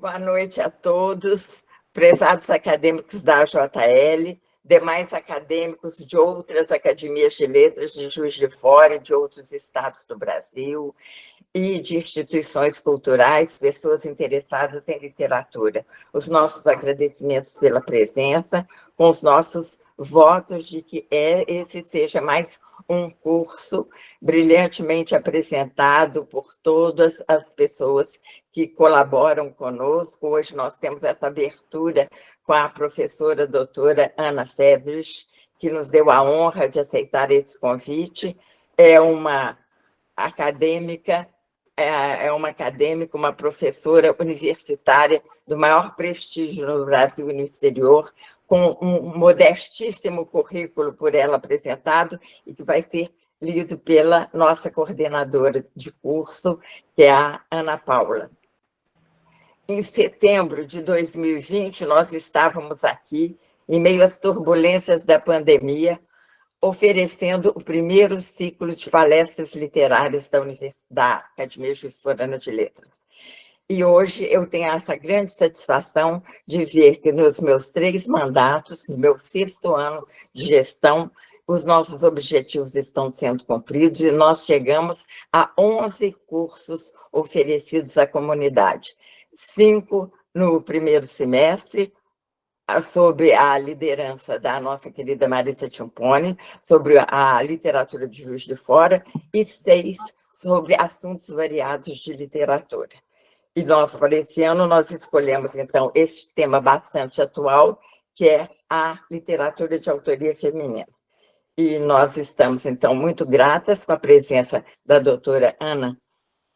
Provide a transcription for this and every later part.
Boa noite a todos, prezados acadêmicos da AJL, demais acadêmicos de outras academias de letras de Juiz de Fora e de outros estados do Brasil, e de instituições culturais, pessoas interessadas em literatura. Os nossos agradecimentos pela presença, com os nossos votos de que esse seja mais um curso brilhantemente apresentado por todas as pessoas que colaboram conosco. Hoje nós temos essa abertura com a professora doutora Ana Fedrich, que nos deu a honra de aceitar esse convite. É uma acadêmica, uma professora universitária do maior prestígio no Brasil e no exterior, com um modestíssimo currículo por ela apresentado e que vai ser lido pela nossa coordenadora de curso, que é a Ana Paula. Em setembro de 2020, nós estávamos aqui, em meio às turbulências da pandemia, oferecendo o primeiro ciclo de palestras literárias da Academia Juiz Forana de Letras. E hoje eu tenho essa grande satisfação de ver que nos meus 3 mandatos, no meu 6º ano de gestão, os nossos objetivos estão sendo cumpridos e nós chegamos a 11 cursos oferecidos à comunidade. 5 no primeiro semestre, sob a liderança da nossa querida Marisa Timpone, sobre a literatura de Juiz de Fora, e 6 sobre assuntos variados de literatura. E nós, para esse ano, nós escolhemos, então, este tema bastante atual, que é a literatura de autoria feminina. E nós estamos, então, muito gratas com a presença da doutora Ana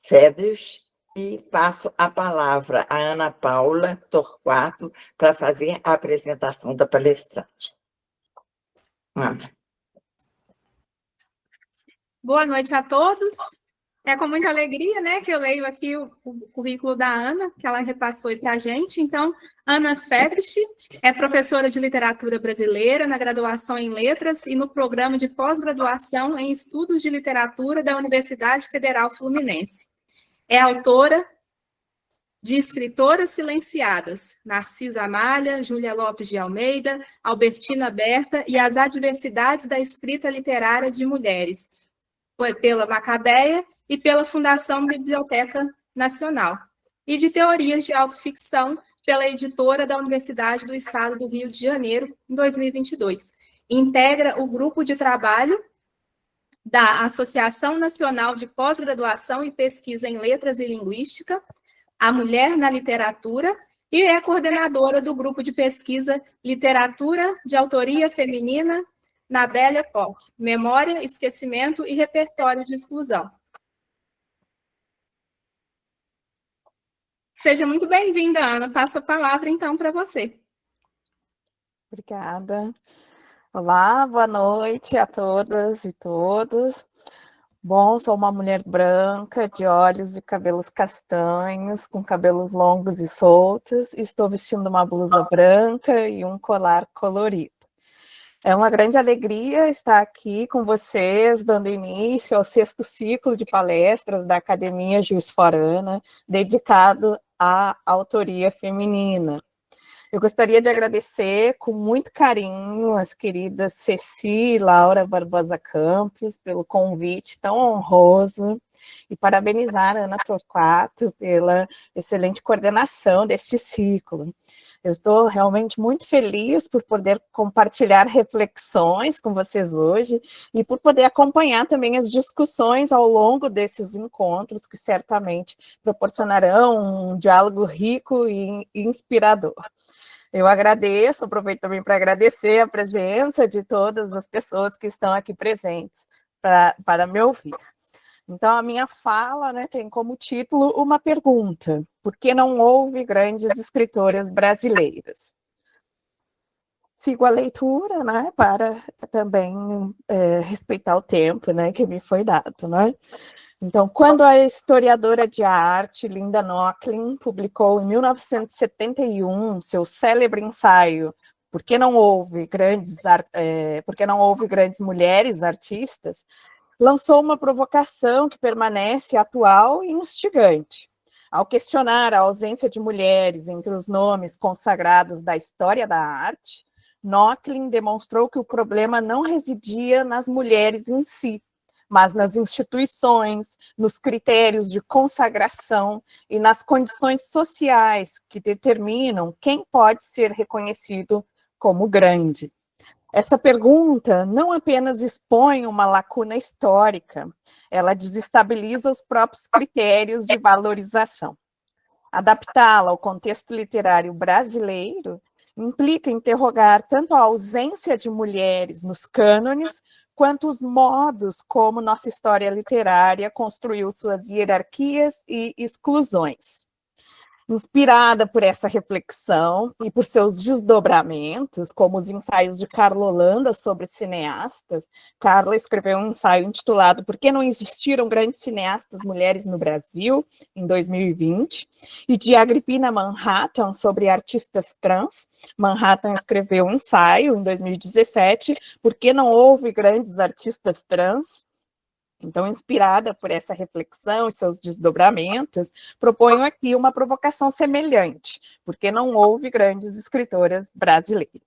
Fedrich, e passo a palavra à Ana Paula Torquato para fazer a apresentação da palestrante. Ana. Boa noite a todos. É com muita alegria, né, que eu leio aqui o currículo da Ana, que ela repassou aí para a gente. Então, Ana Fedrich é professora de literatura brasileira na graduação em letras e no programa de pós-graduação em estudos de literatura da Universidade Federal Fluminense. É autora de Escritoras Silenciadas, Narcisa Amália, Júlia Lopes de Almeida, Albertina Berta e as Adversidades da Escrita Literária de Mulheres, pela Macabeia e pela Fundação Biblioteca Nacional, e de Teorias de Autoficção pela editora da Universidade do Estado do Rio de Janeiro, em 2022. Integra o grupo de trabalho da Associação Nacional de Pós-Graduação e Pesquisa em Letras e Linguística, A Mulher na Literatura, e é coordenadora do grupo de pesquisa Literatura de Autoria Feminina na Belle Époque, Memória, Esquecimento e Repertório de Exclusão. Seja muito bem-vinda, Ana. Passo a palavra, então, para você. Obrigada. Olá, boa noite a todas e todos. Bom, sou uma mulher branca, de olhos e cabelos castanhos, com cabelos longos e soltos. Estou vestindo uma blusa branca e um colar colorido. É uma grande alegria estar aqui com vocês, dando início ao 6º ciclo de palestras da Academia Juiz Forana, dedicado à autoria feminina. Eu gostaria de agradecer com muito carinho as queridas Ceci e Laura Barbosa Campos pelo convite tão honroso e parabenizar a Ana Torquato pela excelente coordenação deste ciclo. Eu estou realmente muito feliz por poder compartilhar reflexões com vocês hoje e por poder acompanhar também as discussões ao longo desses encontros, que certamente proporcionarão um diálogo rico e inspirador. Eu agradeço, aproveito também para agradecer a presença de todas as pessoas que estão aqui presentes para me ouvir. Então, a minha fala, né, tem como título uma pergunta: por que não houve grandes escritoras brasileiras? Sigo a leitura, né, para também respeitar o tempo, né, que me foi dado, né? Então, quando a historiadora de arte Linda Nochlin publicou em 1971 seu célebre ensaio Por que não houve grandes mulheres artistas, lançou uma provocação que permanece atual e instigante. Ao questionar a ausência de mulheres entre os nomes consagrados da história da arte, Nochlin demonstrou que o problema não residia nas mulheres em si, mas nas instituições, nos critérios de consagração e nas condições sociais que determinam quem pode ser reconhecido como grande. Essa pergunta não apenas expõe uma lacuna histórica, ela desestabiliza os próprios critérios de valorização. Adaptá-la ao contexto literário brasileiro implica interrogar tanto a ausência de mulheres nos cânones, quanto os modos como nossa história literária construiu suas hierarquias e exclusões. Inspirada por essa reflexão e por seus desdobramentos, como os ensaios de Carla Holanda sobre cineastas, Carla escreveu um ensaio intitulado Por que não existiram grandes cineastas mulheres no Brasil, em 2020, e de Agripina Manhattan sobre artistas trans. Manhattan escreveu um ensaio, em 2017, Por que não houve grandes artistas trans? Então, inspirada por essa reflexão e seus desdobramentos, proponho aqui uma provocação semelhante, porque não houve grandes escritoras brasileiras.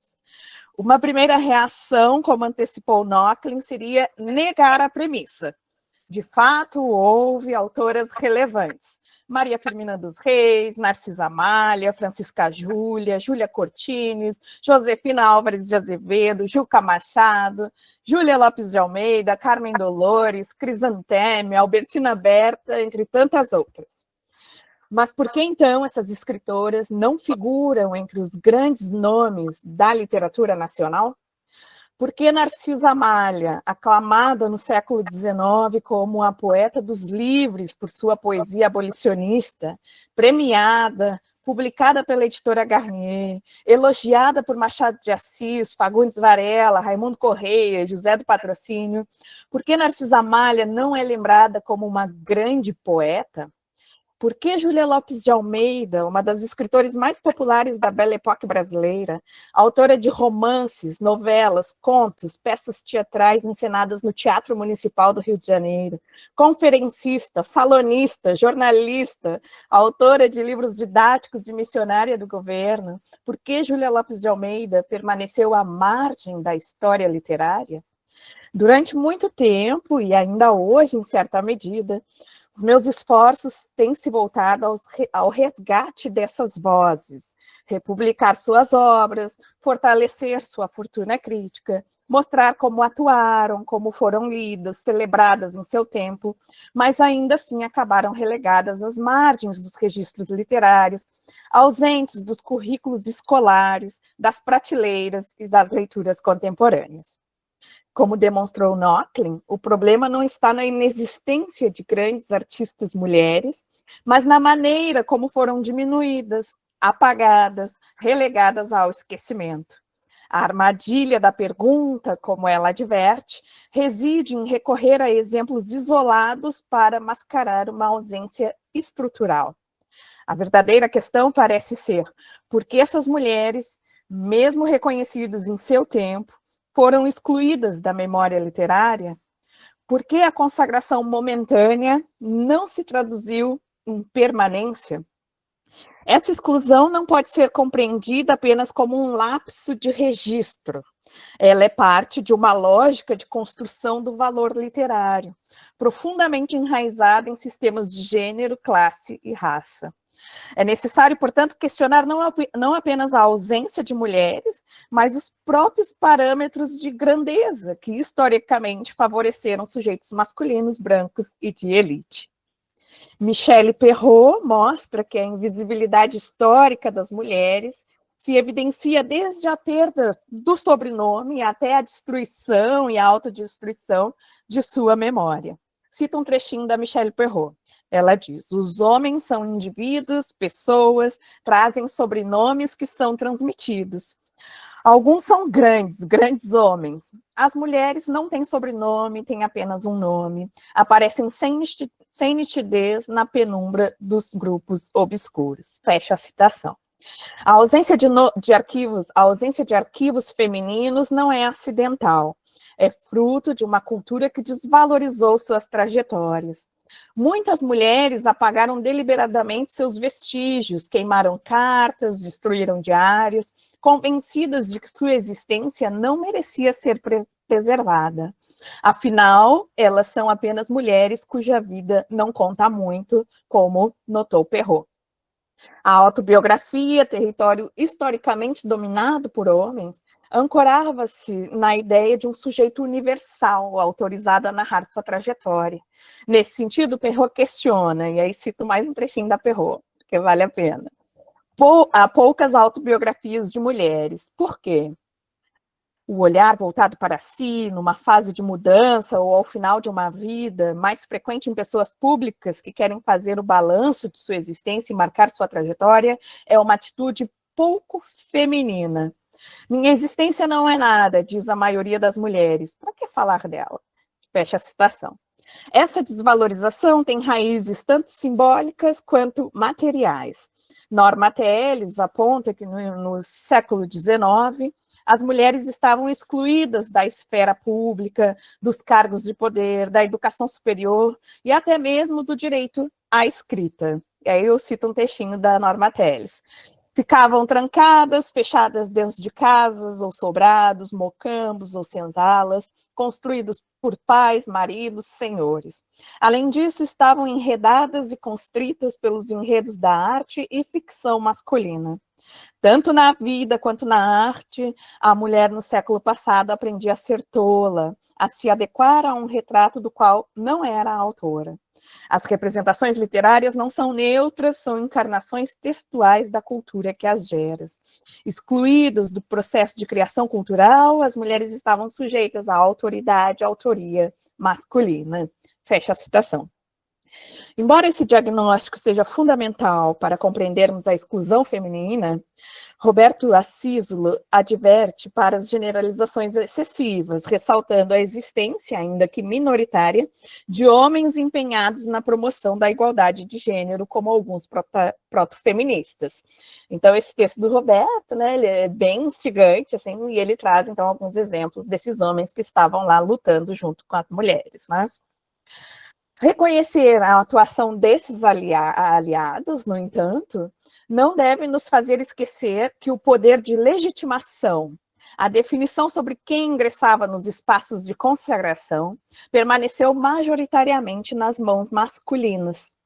Uma primeira reação, como antecipou Nochlin, seria negar a premissa. De fato, houve autoras relevantes. Maria Firmina dos Reis, Narcisa Amália, Francisca Júlia, Júlia Cortines, Josefina Álvares de Azevedo, Juca Machado, Júlia Lopes de Almeida, Carmen Dolores, Crisanteme, Albertina Berta, entre tantas outras. Mas por que, então, essas escritoras não figuram entre os grandes nomes da literatura nacional? Por que Narcisa Amália, aclamada no século XIX como a poeta dos livres por sua poesia abolicionista, premiada, publicada pela editora Garnier, elogiada por Machado de Assis, Fagundes Varela, Raimundo Correia, José do Patrocínio, por que Narcisa Amália não é lembrada como uma grande poeta? Por que Júlia Lopes de Almeida, uma das escritoras mais populares da Belle Époque brasileira, autora de romances, novelas, contos, peças teatrais encenadas no Teatro Municipal do Rio de Janeiro, conferencista, salonista, jornalista, autora de livros didáticos e missionária do governo, por que Júlia Lopes de Almeida permaneceu à margem da história literária? Durante muito tempo, e ainda hoje, em certa medida, os meus esforços têm se voltado ao resgate dessas vozes, republicar suas obras, fortalecer sua fortuna crítica, mostrar como atuaram, como foram lidas, celebradas em seu tempo, mas ainda assim acabaram relegadas às margens dos registros literários, ausentes dos currículos escolares, das prateleiras e das leituras contemporâneas. Como demonstrou Nochlin, o problema não está na inexistência de grandes artistas mulheres, mas na maneira como foram diminuídas, apagadas, relegadas ao esquecimento. A armadilha da pergunta, como ela adverte, reside em recorrer a exemplos isolados para mascarar uma ausência estrutural. A verdadeira questão parece ser por que essas mulheres, mesmo reconhecidas em seu tempo, foram excluídas da memória literária? Por que a consagração momentânea não se traduziu em permanência? Essa exclusão não pode ser compreendida apenas como um lapso de registro. Ela é parte de uma lógica de construção do valor literário, profundamente enraizada em sistemas de gênero, classe e raça. É necessário, portanto, questionar não apenas a ausência de mulheres, mas os próprios parâmetros de grandeza que historicamente favoreceram sujeitos masculinos, brancos e de elite. Michelle Perrault mostra que a invisibilidade histórica das mulheres se evidencia desde a perda do sobrenome até a destruição e a autodestruição de sua memória. Cita um trechinho da Michelle Perrault. Ela diz: os homens são indivíduos, pessoas, trazem sobrenomes que são transmitidos. Alguns são grandes homens. As mulheres não têm sobrenome, têm apenas um nome. Aparecem sem nitidez na penumbra dos grupos obscuros. Fecha a citação. A ausência de arquivos femininos não é acidental. É fruto de uma cultura que desvalorizou suas trajetórias. Muitas mulheres apagaram deliberadamente seus vestígios, queimaram cartas, destruíram diários, convencidas de que sua existência não merecia ser preservada. Afinal, elas são apenas mulheres cuja vida não conta muito, como notou Perrault. A autobiografia, território historicamente dominado por homens, ancorava-se na ideia de um sujeito universal, autorizado a narrar sua trajetória. Nesse sentido, Perrault questiona, e aí cito mais um trechinho da Perrault, que vale a pena. Há poucas autobiografias de mulheres. Por quê? O olhar voltado para si, numa fase de mudança ou ao final de uma vida, mais frequente em pessoas públicas que querem fazer o balanço de sua existência e marcar sua trajetória, é uma atitude pouco feminina. Minha existência não é nada, diz a maioria das mulheres. Para que falar dela? Fecha a citação. Essa desvalorização tem raízes tanto simbólicas quanto materiais. Norma Teles aponta que no século XIX, as mulheres estavam excluídas da esfera pública, dos cargos de poder, da educação superior e até mesmo do direito à escrita. E aí eu cito um textinho da Norma Teles. Ficavam trancadas, fechadas dentro de casas ou sobrados, mocambos ou senzalas, construídos por pais, maridos, senhores. Além disso, estavam enredadas e constritas pelos enredos da arte e ficção masculina. Tanto na vida quanto na arte, a mulher no século passado aprendia a ser tola, a se adequar a um retrato do qual não era a autora. As representações literárias não são neutras, são encarnações textuais da cultura que as gera. Excluídas do processo de criação cultural, as mulheres estavam sujeitas à autoridade, à autoria masculina. Fecha a citação. Embora esse diagnóstico seja fundamental para compreendermos a exclusão feminina, Roberto Assísolo adverte para as generalizações excessivas, ressaltando a existência, ainda que minoritária, de homens empenhados na promoção da igualdade de gênero, como alguns protofeministas. Então, esse texto do Roberto, né, ele é bem instigante, assim, e ele traz, então, alguns exemplos desses homens que estavam lá lutando junto com as mulheres, né? Reconhecer a atuação desses aliados, no entanto, não deve nos fazer esquecer que o poder de legitimação, a definição sobre quem ingressava nos espaços de consagração, permaneceu majoritariamente nas mãos masculinas.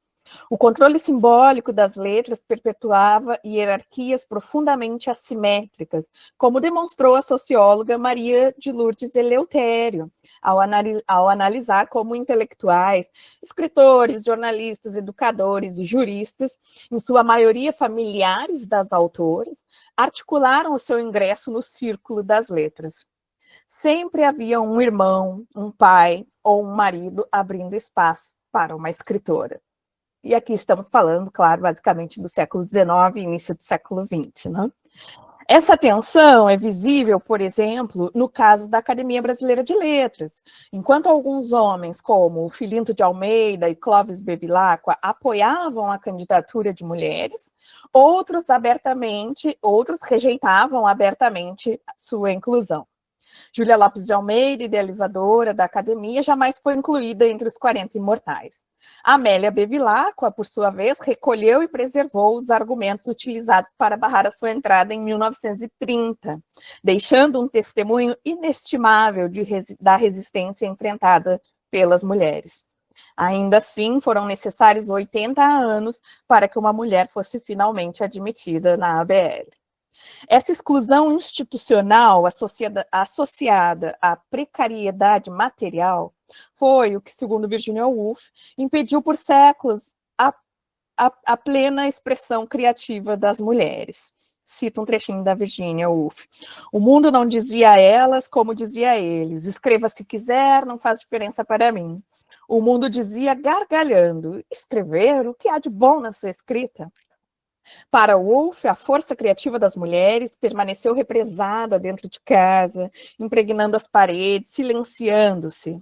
O controle simbólico das letras perpetuava hierarquias profundamente assimétricas, como demonstrou a socióloga Maria de Lourdes Eleutério, ao analisar como intelectuais, escritores, jornalistas, educadores e juristas, em sua maioria familiares das autoras, articularam o seu ingresso no círculo das letras. Sempre havia um irmão, um pai ou um marido abrindo espaço para uma escritora. E aqui estamos falando, claro, basicamente do século XIX e início do século XX, né? Essa tensão é visível, por exemplo, no caso da Academia Brasileira de Letras. Enquanto alguns homens, como Filinto de Almeida e Clóvis Bevilacqua, apoiavam a candidatura de mulheres, outros rejeitavam abertamente sua inclusão. Júlia Lopes de Almeida, idealizadora da Academia, jamais foi incluída entre os 40 imortais. Amélia Bevilacqua, por sua vez, recolheu e preservou os argumentos utilizados para barrar a sua entrada em 1930, deixando um testemunho inestimável da resistência enfrentada pelas mulheres. Ainda assim, foram necessários 80 anos para que uma mulher fosse finalmente admitida na ABL. Essa exclusão institucional associada à precariedade material foi o que, segundo Virginia Woolf, impediu por séculos a plena expressão criativa das mulheres. Cito um trechinho da Virginia Woolf. O mundo não dizia a elas como dizia a eles. Escreva se quiser, não faz diferença para mim. O mundo dizia gargalhando. Escrever? O que há de bom na sua escrita? Para Woolf, a força criativa das mulheres permaneceu represada dentro de casa, impregnando as paredes, silenciando-se.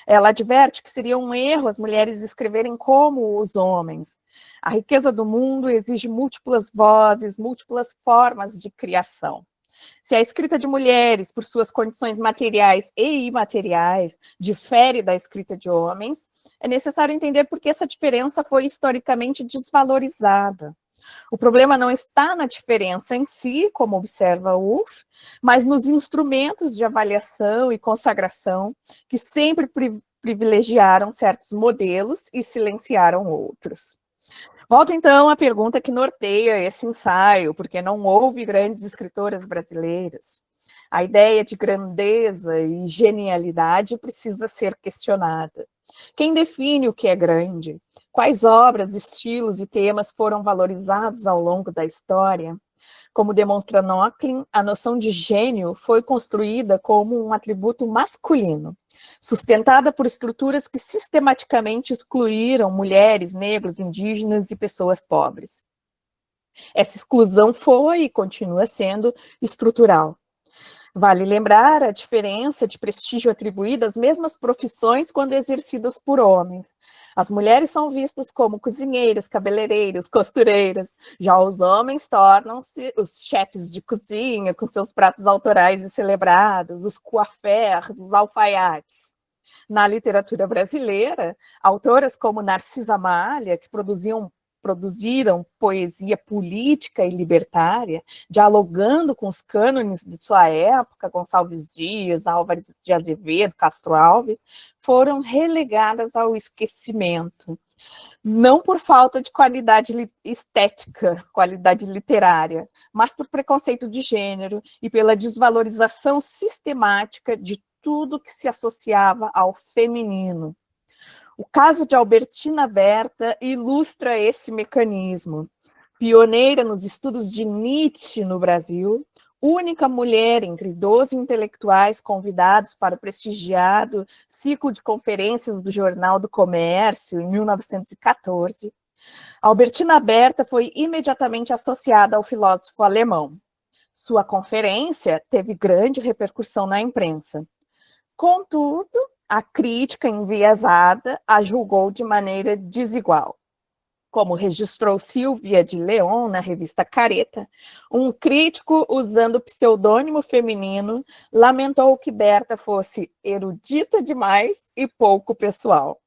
Ela adverte que seria um erro as mulheres escreverem como os homens. A riqueza do mundo exige múltiplas vozes, múltiplas formas de criação. Se a escrita de mulheres, por suas condições materiais e imateriais, difere da escrita de homens, é necessário entender por que essa diferença foi historicamente desvalorizada. O problema não está na diferença em si, como observa Woolf, mas nos instrumentos de avaliação e consagração que sempre privilegiaram certos modelos e silenciaram outros. Volto, então, à pergunta que norteia esse ensaio, porque não houve grandes escritoras brasileiras. A ideia de grandeza e genialidade precisa ser questionada. Quem define o que é grande? Quais obras, estilos e temas foram valorizados ao longo da história? Como demonstra Nochlin, a noção de gênio foi construída como um atributo masculino, sustentada por estruturas que sistematicamente excluíram mulheres, negros, indígenas e pessoas pobres. Essa exclusão foi e continua sendo estrutural. Vale lembrar a diferença de prestígio atribuído às mesmas profissões quando exercidas por homens. As mulheres são vistas como cozinheiras, cabeleireiras, costureiras. Já os homens tornam-se os chefes de cozinha, com seus pratos autorais e celebrados, os coiffeurs, os alfaiates. Na literatura brasileira, autoras como Narcisa Malha, que produziram poesia política e libertária, dialogando com os cânones de sua época, Gonçalves Dias, Álvares de Azevedo, Castro Alves, foram relegadas ao esquecimento. Não por falta de qualidade estética, qualidade literária, mas por preconceito de gênero e pela desvalorização sistemática de tudo que se associava ao feminino. O caso de Albertina Berta ilustra esse mecanismo. Pioneira nos estudos de Nietzsche no Brasil, única mulher entre 12 intelectuais convidados para o prestigiado ciclo de conferências do Jornal do Comércio, em 1914, Albertina Berta foi imediatamente associada ao filósofo alemão. Sua conferência teve grande repercussão na imprensa. Contudo, a crítica enviesada a julgou de maneira desigual. Como registrou Silvia de Leon na revista Careta, um crítico usando pseudônimo feminino lamentou que Berta fosse erudita demais e pouco pessoal,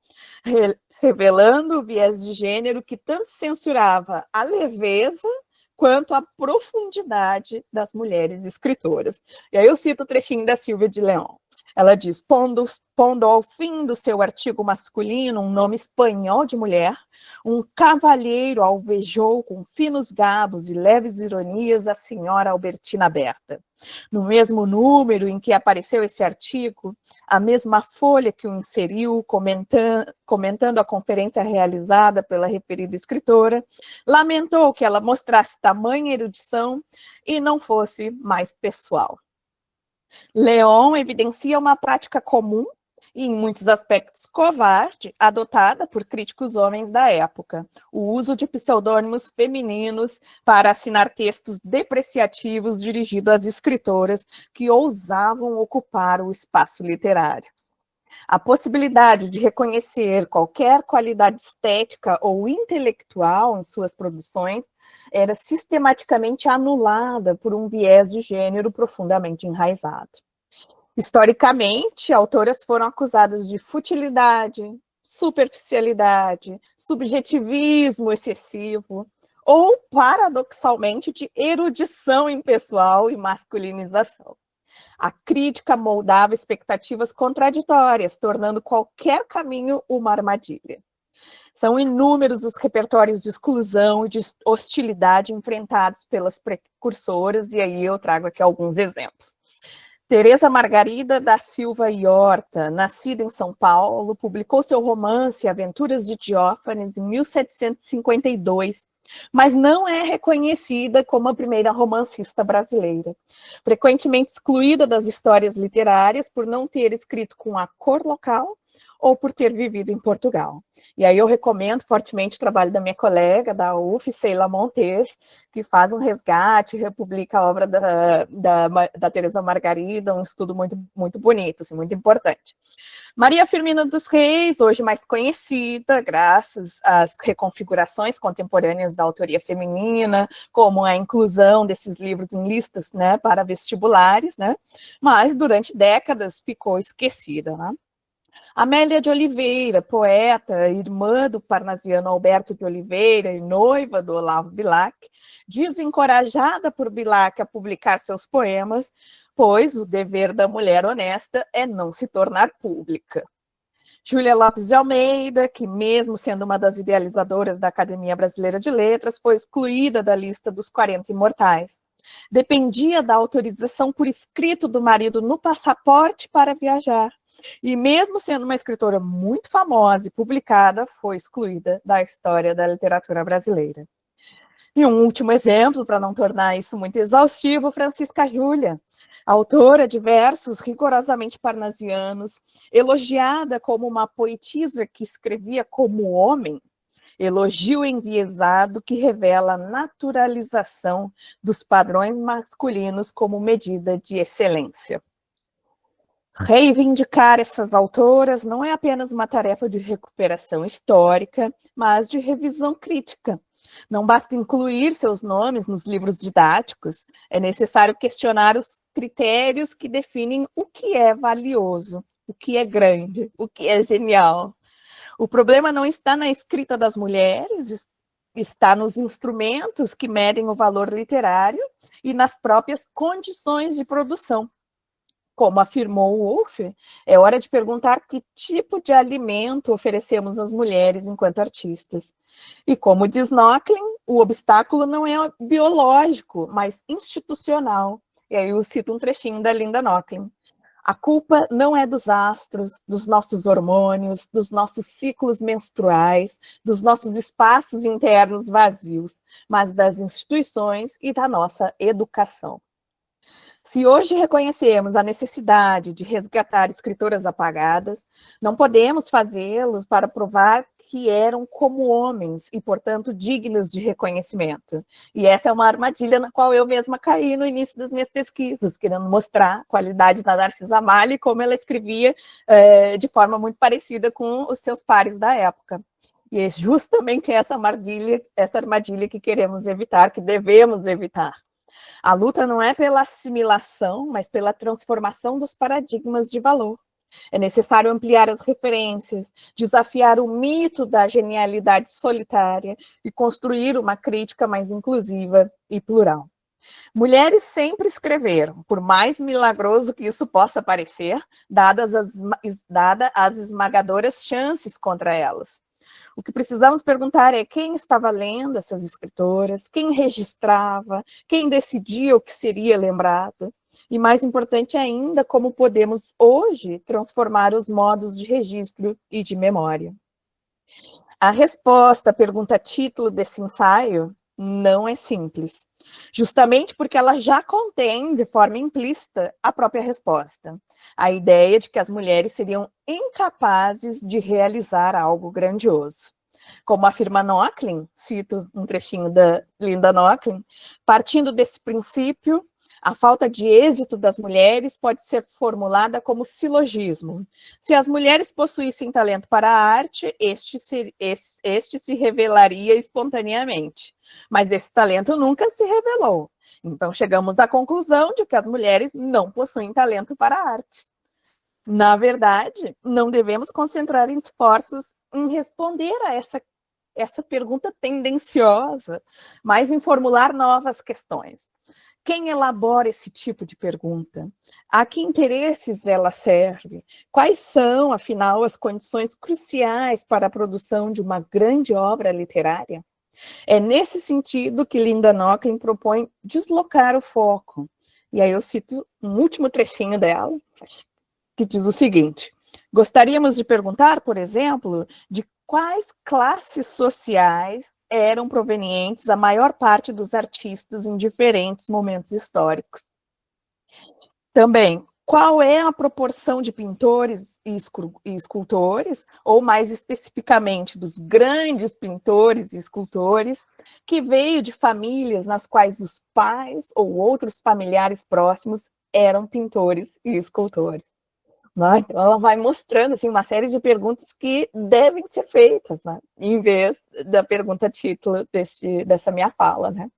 revelando o viés de gênero que tanto censurava a leveza quanto a profundidade das mulheres escritoras. E aí eu cito o trechinho da Silvia de Leon. Ela diz, pondo ao fim do seu artigo masculino um nome espanhol de mulher, um cavalheiro alvejou com finos gabos e leves ironias a senhora Albertina Berta. No mesmo número em que apareceu esse artigo, a mesma folha que o inseriu, comentando a conferência realizada pela referida escritora, lamentou que ela mostrasse tamanha erudição e não fosse mais pessoal. Leon evidencia uma prática comum e, em muitos aspectos, covarde, adotada por críticos homens da época, o uso de pseudônimos femininos para assinar textos depreciativos dirigidos às escritoras que ousavam ocupar o espaço literário. A possibilidade de reconhecer qualquer qualidade estética ou intelectual em suas produções era sistematicamente anulada por um viés de gênero profundamente enraizado. Historicamente, autoras foram acusadas de futilidade, superficialidade, subjetivismo excessivo, ou, paradoxalmente, de erudição impessoal e masculinização. A crítica moldava expectativas contraditórias, tornando qualquer caminho uma armadilha. São inúmeros os repertórios de exclusão e de hostilidade enfrentados pelas precursoras, e aí eu trago aqui alguns exemplos. Teresa Margarida da Silva e Horta, nascida em São Paulo, publicou seu romance Aventuras de Diófanes em 1752, mas não é reconhecida como a primeira romancista brasileira. Frequentemente excluída das histórias literárias por não ter escrito com a cor local ou por ter vivido em Portugal. E aí eu recomendo fortemente o trabalho da minha colega da UF, Sheila Montes, que faz um resgate, republica a obra da Teresa Margarida, um estudo muito, muito bonito, assim, muito importante. Maria Firmina dos Reis, hoje mais conhecida, graças às reconfigurações contemporâneas da autoria feminina, como a inclusão desses livros em listas, né, para vestibulares, né, mas durante décadas ficou esquecida, né? Amélia de Oliveira, poeta, irmã do parnasiano Alberto de Oliveira e noiva do Olavo Bilac, desencorajada por Bilac a publicar seus poemas, pois o dever da mulher honesta é não se tornar pública. Júlia Lopes de Almeida, que mesmo sendo uma das idealizadoras da Academia Brasileira de Letras, foi excluída da lista dos 40 imortais. Dependia da autorização por escrito do marido no passaporte para viajar. E mesmo sendo uma escritora muito famosa e publicada, foi excluída da história da literatura brasileira. E um último exemplo, para não tornar isso muito exaustivo, Francisca Júlia, autora de versos rigorosamente parnasianos, elogiada como uma poetisa que escrevia como homem, elogio enviesado que revela a naturalização dos padrões masculinos como medida de excelência. Reivindicar essas autoras não é apenas uma tarefa de recuperação histórica, mas de revisão crítica. Não basta incluir seus nomes nos livros didáticos, é necessário questionar os critérios que definem o que é valioso, o que é grande, o que é genial. O problema não está na escrita das mulheres, está nos instrumentos que medem o valor literário e nas próprias condições de produção. Como afirmou Woolf, é hora de perguntar que tipo de alimento oferecemos às mulheres enquanto artistas. E como diz Nochlin, o obstáculo não é biológico, mas institucional. E aí eu cito um trechinho da Linda Nochlin. A culpa não é dos astros, dos nossos hormônios, dos nossos ciclos menstruais, dos nossos espaços internos vazios, mas das instituições e da nossa educação. Se hoje reconhecemos a necessidade de resgatar escritoras apagadas, não podemos fazê-lo para provar que eram como homens e, portanto, dignos de reconhecimento. E essa é uma armadilha na qual eu mesma caí no início das minhas pesquisas, querendo mostrar a qualidade da Narcisa Amália e como ela escrevia de forma muito parecida com os seus pares da época. E é justamente essa armadilha que queremos evitar, que devemos evitar. A luta não é pela assimilação, mas pela transformação dos paradigmas de valor. É necessário ampliar as referências, desafiar o mito da genialidade solitária e construir uma crítica mais inclusiva e plural. Mulheres sempre escreveram, por mais milagroso que isso possa parecer, dadas as esmagadoras chances contra elas. O que precisamos perguntar é quem estava lendo essas escritoras, quem registrava, quem decidia o que seria lembrado, e mais importante ainda, como podemos hoje transformar os modos de registro e de memória. A resposta à pergunta título desse ensaio não é simples, justamente porque ela já contém, de forma implícita, a própria resposta. A ideia de que as mulheres seriam incapazes de realizar algo grandioso. Como afirma Nochlin, cito um trechinho da Linda Nochlin, partindo desse princípio, a falta de êxito das mulheres pode ser formulada como silogismo. Se as mulheres possuíssem talento para a arte, este se revelaria espontaneamente. Mas esse talento nunca se revelou. Então, chegamos à conclusão de que as mulheres não possuem talento para a arte. Na verdade, não devemos concentrar esforços em responder a essa pergunta tendenciosa, mas em formular novas questões. Quem elabora esse tipo de pergunta? A que interesses ela serve? Quais são, afinal, as condições cruciais para a produção de uma grande obra literária? É nesse sentido que Linda Nochlin propõe deslocar o foco. E aí eu cito um último trechinho dela, que diz o seguinte: gostaríamos de perguntar, por exemplo, de quais classes sociais eram provenientes a maior parte dos artistas em diferentes momentos históricos. Também, qual é a proporção de pintores e escultores, ou mais especificamente dos grandes pintores e escultores, que veio de famílias nas quais os pais ou outros familiares próximos eram pintores e escultores. Né? Então, ela vai mostrando assim, uma série de perguntas que devem ser feitas, né? Em vez da pergunta título dessa minha fala, né?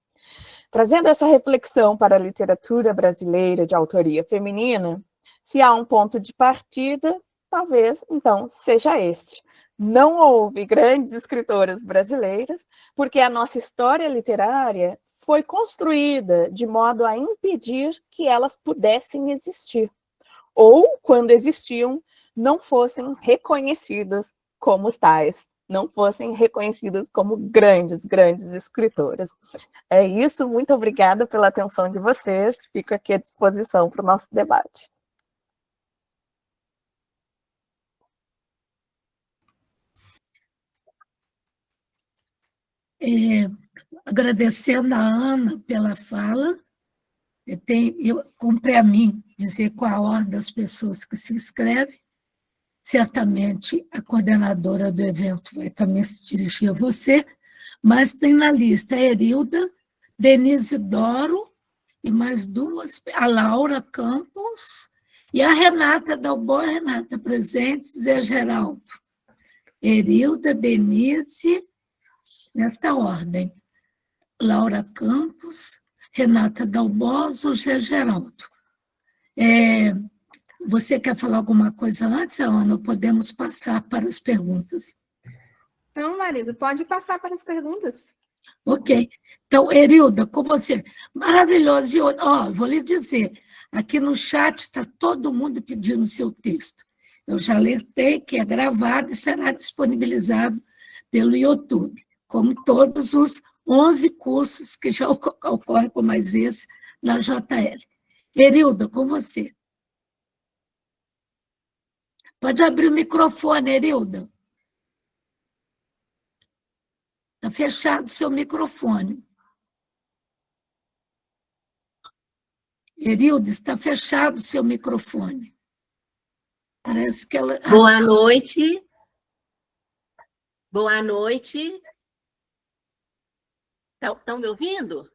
Trazendo essa reflexão para a literatura brasileira de autoria feminina, se há um ponto de partida, talvez, então, seja este. Não houve grandes escritoras brasileiras, porque a nossa história literária foi construída de modo a impedir que elas pudessem existir, ou, quando existiam, não fossem reconhecidas como tais, não fossem reconhecidas como grandes escritoras. É isso, muito obrigada pela atenção de vocês, fico aqui à disposição para o nosso debate. Agradecendo a Ana pela fala, eu cumpre a mim dizer qual a ordem das pessoas que se inscrevem. Certamente a coordenadora do evento vai também se dirigir a você, mas tem na lista a Erilda, Denise Doro e mais duas, a Laura Campos e a Renata Dalboa. Renata, presente, Zé Geraldo. Erilda, Denise, nesta ordem. Laura Campos, Renata Dalboa, Zé Geraldo. Você quer falar alguma coisa antes, Ana? Ou podemos passar para as perguntas? Não, Marisa, pode passar para as perguntas. Ok. Então, Erilda, com você. Maravilhoso. Vou lhe dizer, aqui no chat está todo mundo pedindo seu texto. Eu já alertei que é gravado e será disponibilizado pelo YouTube, como todos os 11 cursos que já ocorrem com mais esse na JL. Erilda, com você. Pode abrir o microfone, Erilda. Está fechado o seu microfone. Erilda, está fechado o seu microfone. Parece que ela... Boa noite. Boa noite. Estão me ouvindo?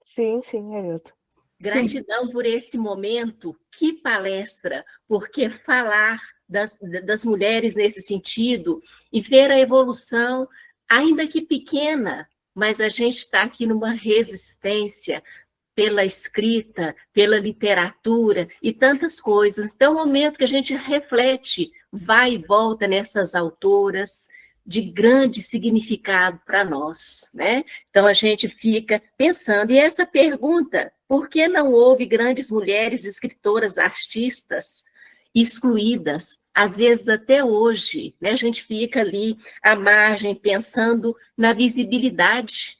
Sim, Erilda. Gratidão por esse momento. Que palestra, porque falar das mulheres nesse sentido e ver a evolução, ainda que pequena, mas a gente está aqui numa resistência pela escrita, pela literatura e tantas coisas. Então, é um momento que a gente reflete, vai e volta nessas autoras de grande significado para nós, né? Então, a gente fica pensando, e essa pergunta, por que não houve grandes mulheres escritoras, artistas, excluídas, às vezes até hoje, né? A gente fica ali à margem, pensando na visibilidade,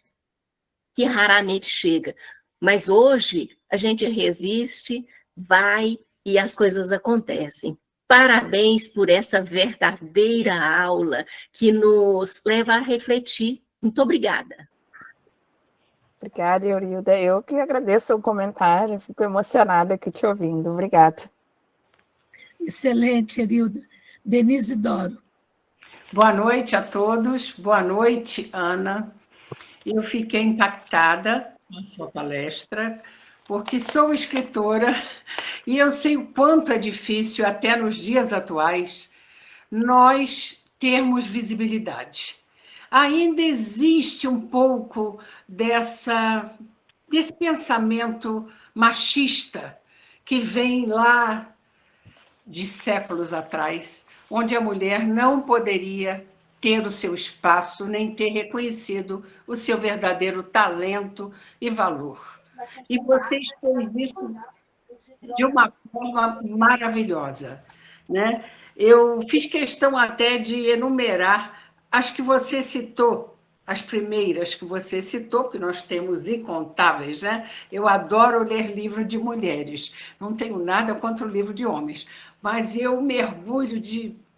que raramente chega. Mas hoje, a gente resiste, vai, e as coisas acontecem. Parabéns por essa verdadeira aula que nos leva a refletir. Muito obrigada. Obrigada, Erilda. Eu que agradeço o comentário, fico emocionada aqui te ouvindo. Obrigada. Excelente, Erilda. Denise Doro. Boa noite a todos. Boa noite, Ana. Eu fiquei impactada com a sua palestra, porque sou escritora e eu sei o quanto é difícil, até nos dias atuais, nós termos visibilidade. Ainda existe um pouco desse pensamento machista que vem lá de séculos atrás, onde a mulher não poderia ter o seu espaço, nem ter reconhecido o seu verdadeiro talento e valor. E você expôs isso de uma forma maravilhosa, né? Eu fiz questão até de enumerar as que você citou, as primeiras que você citou, porque nós temos incontáveis, né? Eu adoro ler livro de mulheres, não tenho nada contra o livro de homens, mas eu mergulho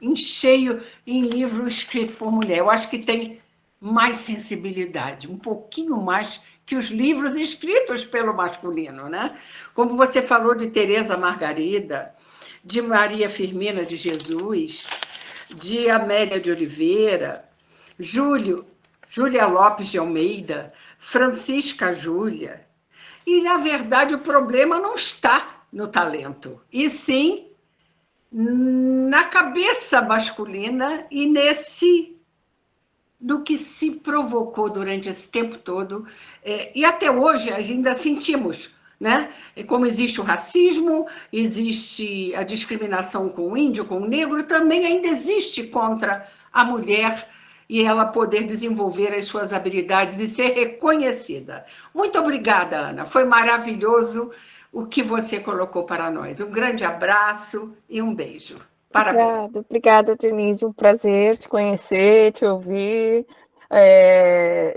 em cheio em livro escrito por mulher. Eu acho que tem mais sensibilidade, um pouquinho mais que os livros escritos pelo masculino, né? Como você falou de Teresa Margarida, de Maria Firmina de Jesus, de Amélia de Oliveira, Júlia Lopes de Almeida, Francisca Júlia. E, na verdade, o problema não está no talento, e sim na cabeça masculina e do que se provocou durante esse tempo todo, e até hoje ainda sentimos, né? Como existe o racismo, existe a discriminação com o índio, com o negro, também ainda existe contra a mulher e ela poder desenvolver as suas habilidades e ser reconhecida. Muito obrigada, Ana, foi maravilhoso o que você colocou para nós. Um grande abraço e um beijo. Parabéns. Obrigada, Denise. Um prazer te conhecer, te ouvir.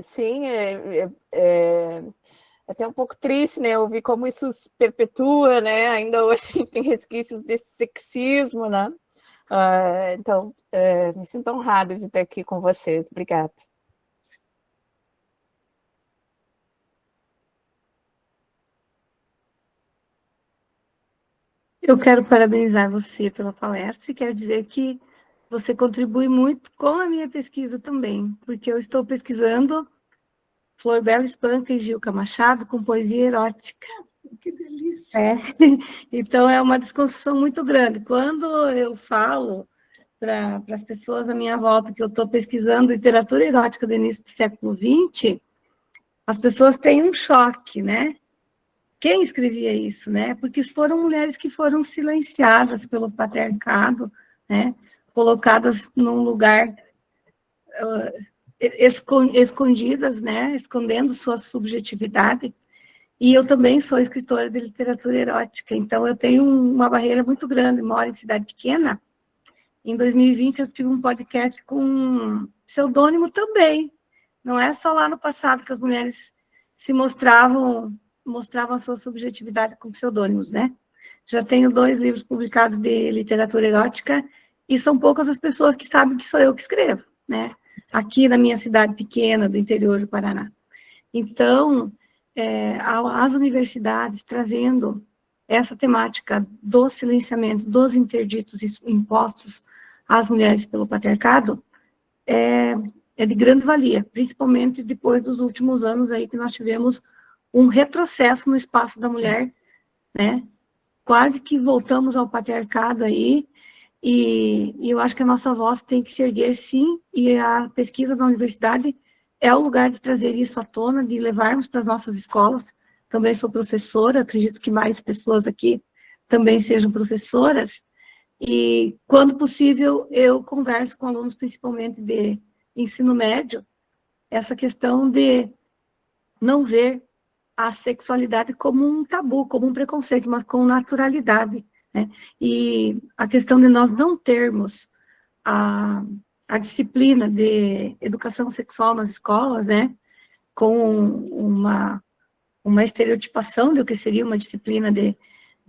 Sim, é até um pouco triste, né? Ouvir como isso se perpetua, né? Ainda hoje a gente tem resquícios desse sexismo, né? Então, me sinto honrada de estar aqui com vocês. Obrigada. Eu quero parabenizar você pela palestra e quero dizer que você contribui muito com a minha pesquisa também, porque eu estou pesquisando Florbela Espanca e Gilca Machado com poesia erótica. Que delícia! Então, é uma desconstrução muito grande. Quando eu falo para as pessoas à minha volta que eu estou pesquisando literatura erótica do início do século XX, as pessoas têm um choque, né? Quem escrevia isso, né? Porque foram mulheres que foram silenciadas pelo patriarcado, né? Colocadas num lugar escondidas, né? Escondendo sua subjetividade. E eu também sou escritora de literatura erótica, então eu tenho uma barreira muito grande, moro em cidade pequena. Em 2020 eu tive um podcast com pseudônimo também. Não é só lá no passado que as mulheres se mostravam a sua subjetividade com pseudônimos, né? Já tenho 2 livros publicados de literatura erótica e são poucas as pessoas que sabem que sou eu que escrevo, né? Aqui na minha cidade pequena, do interior do Paraná. Então, as universidades trazendo essa temática do silenciamento, dos interditos impostos às mulheres pelo patriarcado, é de grande valia, principalmente depois dos últimos anos aí que nós tivemos um retrocesso no espaço da mulher, né? Quase que voltamos ao patriarcado aí, e eu acho que a nossa voz tem que se erguer, sim, e a pesquisa da universidade é o lugar de trazer isso à tona, de levarmos para as nossas escolas. Também sou professora, acredito que mais pessoas aqui também sejam professoras, e quando possível eu converso com alunos, principalmente de ensino médio, essa questão de não ver a sexualidade como um tabu, como um preconceito, mas com naturalidade, né? E a questão de nós não termos a disciplina de educação sexual nas escolas, né? Com uma estereotipação do que seria uma disciplina de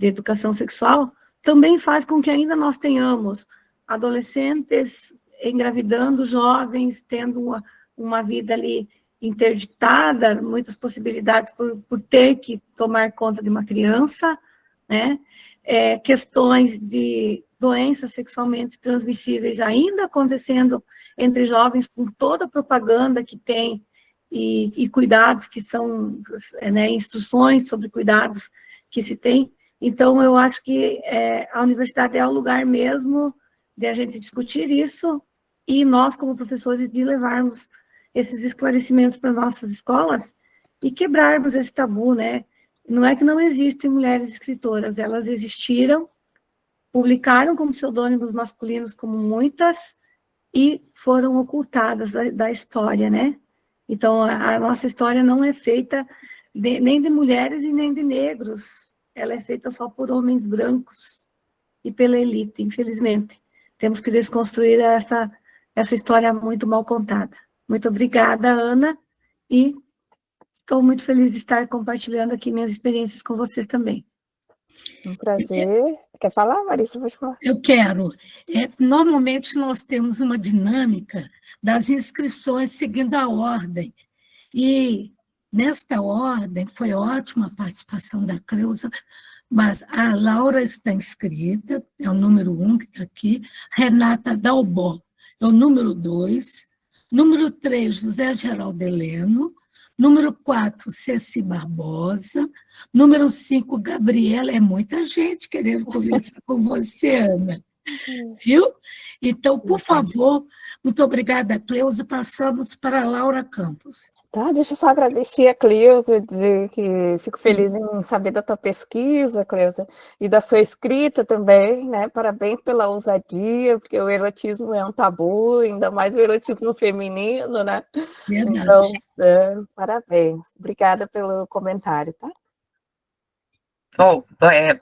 educação sexual, também faz com que ainda nós tenhamos adolescentes engravidando, jovens tendo uma vida ali interditada, muitas possibilidades por ter que tomar conta de uma criança, né? Questões de doenças sexualmente transmissíveis ainda acontecendo entre jovens, com toda a propaganda que tem e cuidados que são, né, instruções sobre cuidados que se tem. Então, eu acho que a universidade é o lugar mesmo de a gente discutir isso e nós, como professores, de levarmos esses esclarecimentos para nossas escolas e quebrarmos esse tabu, né? Não é que não existem mulheres escritoras, elas existiram, publicaram como pseudônimos masculinos, como muitas, e foram ocultadas da história, né? Então, a nossa história não é feita nem de mulheres e nem de negros, ela é feita só por homens brancos e pela elite, infelizmente. Temos que desconstruir essa história muito mal contada. Muito obrigada, Ana, e estou muito feliz de estar compartilhando aqui minhas experiências com vocês também. Um prazer. Quer falar, Marisa? Pode falar. Eu quero. Normalmente nós temos uma dinâmica das inscrições seguindo a ordem. E Nesta ordem, foi ótima a participação da Cleusa, mas a Laura está inscrita, é o número 1 que está aqui, Renata Dalbó é o número 2, número 3, José Geraldo Heleno, número 4, Ceci Barbosa, número 5, Gabriela, é muita gente querendo conversar com você, Ana, viu? Então, por favor, muito obrigada, Cleusa, passamos para a Laura Campos. Tá, deixa eu só agradecer a Cleusa, dizer que fico feliz em saber da tua pesquisa, Cleusa, e da sua escrita também, né? Parabéns pela ousadia, porque o erotismo é um tabu, ainda mais o erotismo feminino, né? Verdade. Então, parabéns. Obrigada pelo comentário, tá? Bom,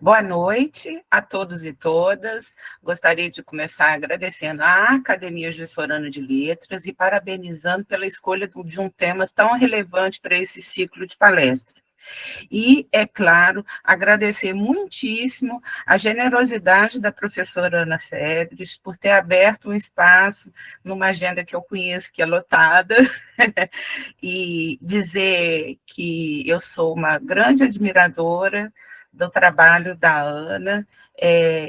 boa noite a todos e todas. Gostaria de começar agradecendo à Academia Juiz Forano de Letras e parabenizando pela escolha de um tema tão relevante para esse ciclo de palestras. E, é claro, agradecer muitíssimo a generosidade da professora Ana Fedres por ter aberto um espaço numa agenda que eu conheço, que é lotada, e dizer que eu sou uma grande admiradora do trabalho da Ana,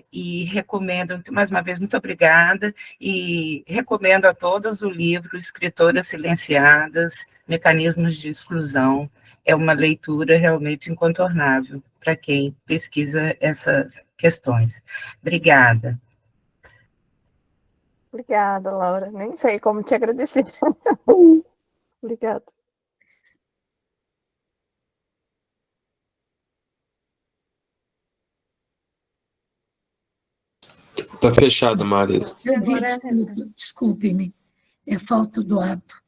e recomendo, mais uma vez, muito obrigada, e recomendo a todos o livro Escritoras Silenciadas, Mecanismos de Exclusão. É uma leitura realmente incontornável para quem pesquisa essas questões. Obrigada. Obrigada, Laura. Nem sei como te agradecer. Obrigada. Está fechado, Marisa. Desculpe-me, é falta do hábito.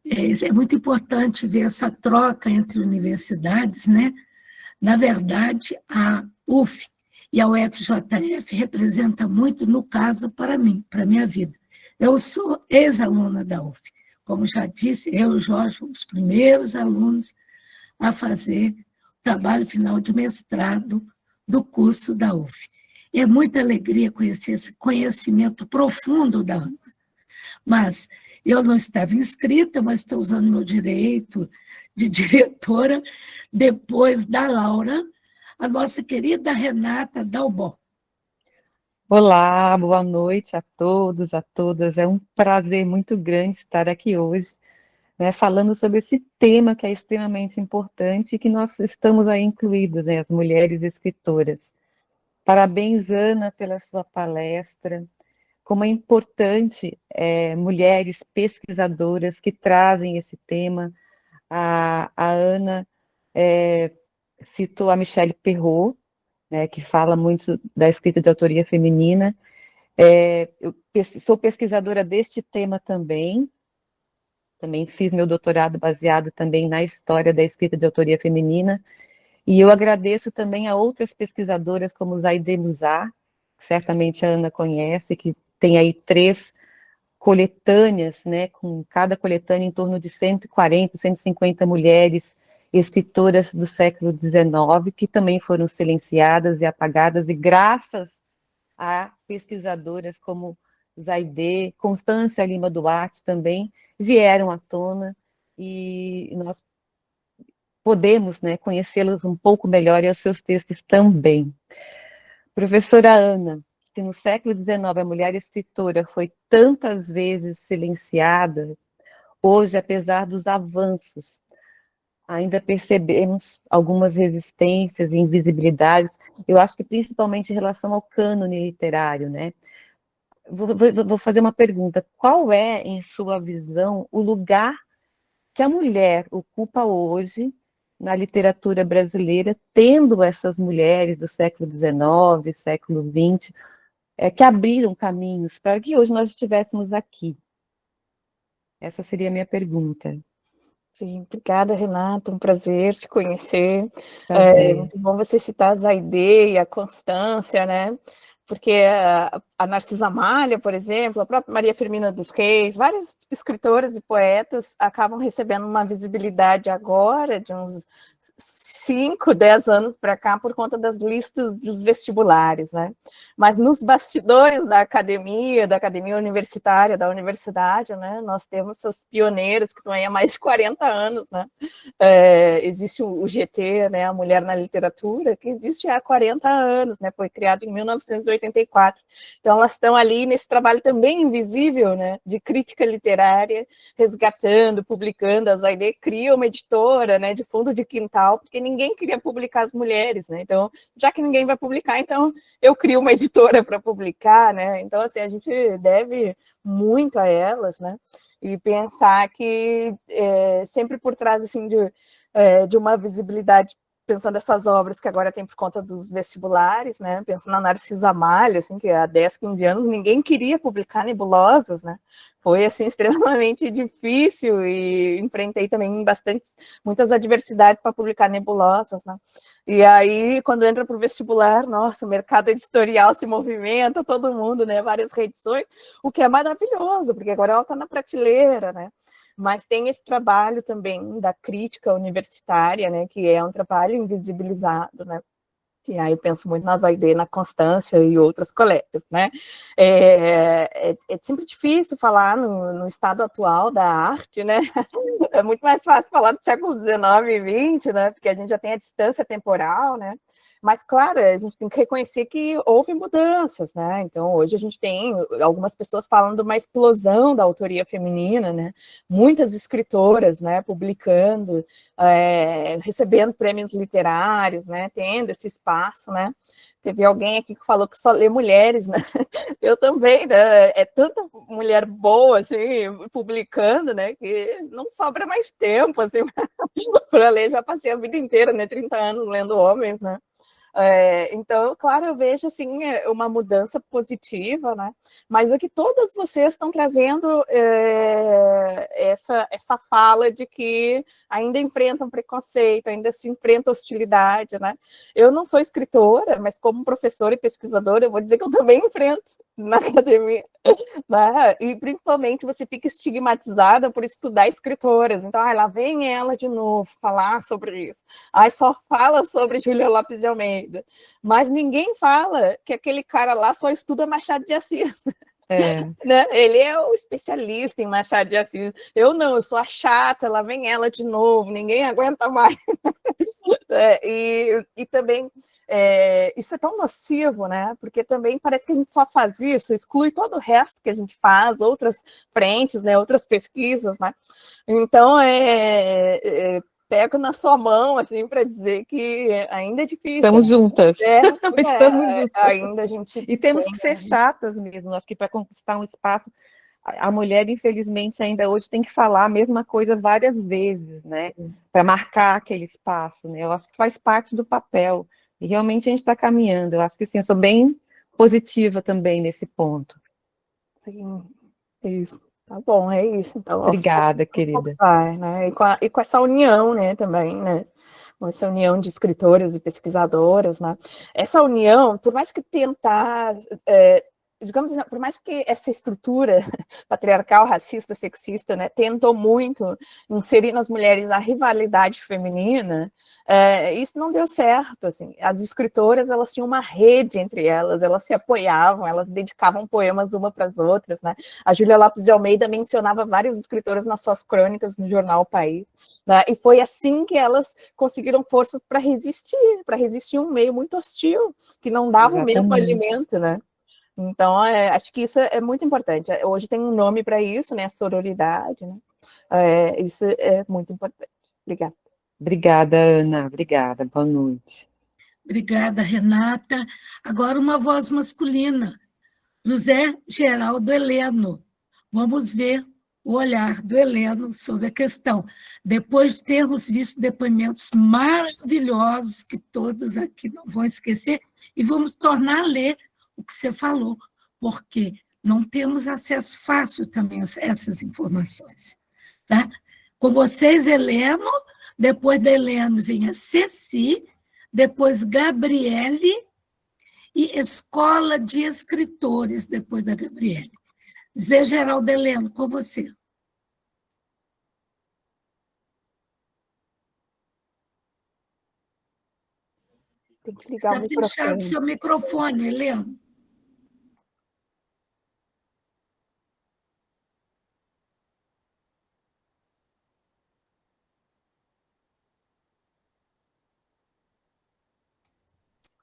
É muito importante ver essa troca entre universidades, né? Na verdade, a UF e a UFJF representam muito, no caso, para mim, para a minha vida. Eu sou ex-aluna da UF. Como já disse, eu e o Jorge fomos os primeiros alunos a fazer o trabalho final de mestrado do curso da UF. É muita alegria conhecer esse conhecimento profundo da Ana. Mas eu não estava inscrita, mas estou usando meu direito de diretora, depois da Laura, a nossa querida Renata Dalbó. Olá, boa noite a todos, a todas. É um prazer muito grande estar aqui hoje, né, falando sobre esse tema que é extremamente importante e que nós estamos aí incluídos, né, as mulheres escritoras. Parabéns, Ana, pela sua palestra. Como é importante mulheres pesquisadoras que trazem esse tema. A Ana citou a Michelle Perrault, né, que fala muito da escrita de autoria feminina. Eu sou pesquisadora deste tema também fiz meu doutorado baseado também na história da escrita de autoria feminina, e eu agradeço também a outras pesquisadoras como Zaide Musar, que certamente a Ana conhece, que tem aí 3 coletâneas, né, com cada coletânea em torno de 140, 150 mulheres escritoras do século XIX, que também foram silenciadas e apagadas, e graças a pesquisadoras como Zaide, Constância Lima Duarte também, vieram à tona, e nós podemos, né, conhecê-las um pouco melhor e os seus textos também. Professora Ana, se no século XIX a mulher escritora foi tantas vezes silenciada, hoje, apesar dos avanços, ainda percebemos algumas resistências e invisibilidades, eu acho que principalmente em relação ao cânone literário, né? Vou fazer uma pergunta: qual é, em sua visão, o lugar que a mulher ocupa hoje na literatura brasileira, tendo essas mulheres do século XIX, século XX, que abriram caminhos para que hoje nós estivéssemos aqui? Essa seria a minha pergunta. Sim, obrigada, Renata, um prazer te conhecer. É muito bom você citar a Zaide e a Constância, né? Porque a Narcisa Malha, por exemplo, a própria Maria Firmina dos Reis, várias escritoras e poetas acabam recebendo uma visibilidade agora, de uns 5, 10 anos para cá por conta das listas dos vestibulares, né? Mas nos bastidores da academia universitária, da universidade, né? Nós temos essas pioneiras que estão aí há mais de 40 anos, né? Existe o GT, né? A Mulher na Literatura, que existe há 40 anos, né? Foi criado em 1984. Então, elas estão ali nesse trabalho também invisível, né? De crítica literária, resgatando, publicando. A Zaide cria uma editora, né? De fundo de quintal, porque ninguém queria publicar as mulheres, né? Então, já que ninguém vai publicar, então eu crio uma editora para publicar, né? Então, assim, a gente deve muito a elas, né? E pensar que sempre por trás, assim, de uma visibilidade, pensando nessas obras que agora tem por conta dos vestibulares, né? Pensando na Narcisa Amália, assim, que há 10, 15 anos ninguém queria publicar nebulosas, né? Foi, assim, extremamente difícil e enfrentei também muitas adversidades para publicar nebulosas, né? E aí, quando entra para o vestibular, nossa, o mercado editorial se movimenta, todo mundo, né? Várias reedições, o que é maravilhoso, porque agora ela está na prateleira, né? Mas tem esse trabalho também da crítica universitária, né? Que é um trabalho invisibilizado, né? E aí eu penso muito na Zaide, na Constância e outras colegas, né? É sempre difícil falar no estado atual da arte, né? É muito mais fácil falar do século XIX e XX, né? Porque a gente já tem a distância temporal, né? Mas, claro, a gente tem que reconhecer que houve mudanças, né? Então, hoje a gente tem algumas pessoas falando de uma explosão da autoria feminina, né? Muitas escritoras, né? Publicando, recebendo prêmios literários, né? Tendo esse espaço, né? Teve alguém aqui que falou que só lê mulheres, né? Eu também, né? É tanta mulher boa, assim, publicando, né? Que não sobra mais tempo, assim, para ler. Já passei a vida inteira, né? 30 anos lendo homens, né? Então, claro, eu vejo assim uma mudança positiva, né? Mas é que todas vocês estão trazendo essa fala de que ainda enfrentam preconceito, ainda se enfrenta hostilidade, né? Eu não sou escritora, mas como professora e pesquisadora, eu vou dizer que eu também enfrento na academia, né? E principalmente você fica estigmatizada por estudar escritoras. Então, lá vem ela de novo falar sobre isso. Só fala sobre Júlia Lopes de Almeida. Mas ninguém fala que aquele cara lá só estuda Machado de Assis. Né? Ele é o especialista em Machado de Assis. Eu não, eu sou a chata, lá vem ela de novo, ninguém aguenta mais. E também isso é tão nocivo, né? Porque também parece que a gente só faz isso, exclui todo o resto que a gente faz, outras frentes, né? Outras pesquisas, né? Então, pego na sua mão, assim, para dizer que ainda é difícil. Estamos juntas. Estamos juntas. Ainda a gente... E temos que ser chatas mesmo, acho que para conquistar um espaço, a mulher, infelizmente, ainda hoje tem que falar a mesma coisa várias vezes, né? Para marcar aquele espaço, né? Eu acho que faz parte do papel. E realmente a gente está caminhando. Eu acho que sim, eu sou bem positiva também nesse ponto. Sim, isso. Tá bom, é isso. Então, obrigada, querida. Vai, né? E com essa união, né, também, né? Com essa união de escritoras e pesquisadoras, né? Essa união, por mais que tentar, digamos assim, por mais que essa estrutura patriarcal, racista, sexista, né, tentou muito inserir nas mulheres a rivalidade feminina, isso não deu certo, assim. As escritoras, elas tinham uma rede entre elas se apoiavam, elas dedicavam poemas uma para as outras, né? A Júlia Lopes de Almeida mencionava várias escritoras nas suas crônicas no jornal O País, né? E foi assim que elas conseguiram forças para resistir um meio muito hostil, que não dava o mesmo alimento, né? Então, acho que isso é muito importante. Hoje tem um nome para isso, né? Sororidade, né? Isso é muito importante. Obrigada. Obrigada, Ana. Obrigada. Boa noite. Obrigada, Renata. Agora uma voz masculina. José Geraldo Heleno. Vamos ver o olhar do Heleno sobre a questão. Depois de termos visto depoimentos maravilhosos, que todos aqui não vão esquecer, e vamos tornar a ler o que você falou, porque não temos acesso fácil também a essas informações. Tá? Com vocês, Heleno, depois da Heleno vem a Ceci, depois Gabriele e Escola de Escritores, depois da Gabriele. Zé Geraldo Heleno, com você. . Tem que ligar o Está fechado microfone. seu microfone, Helena.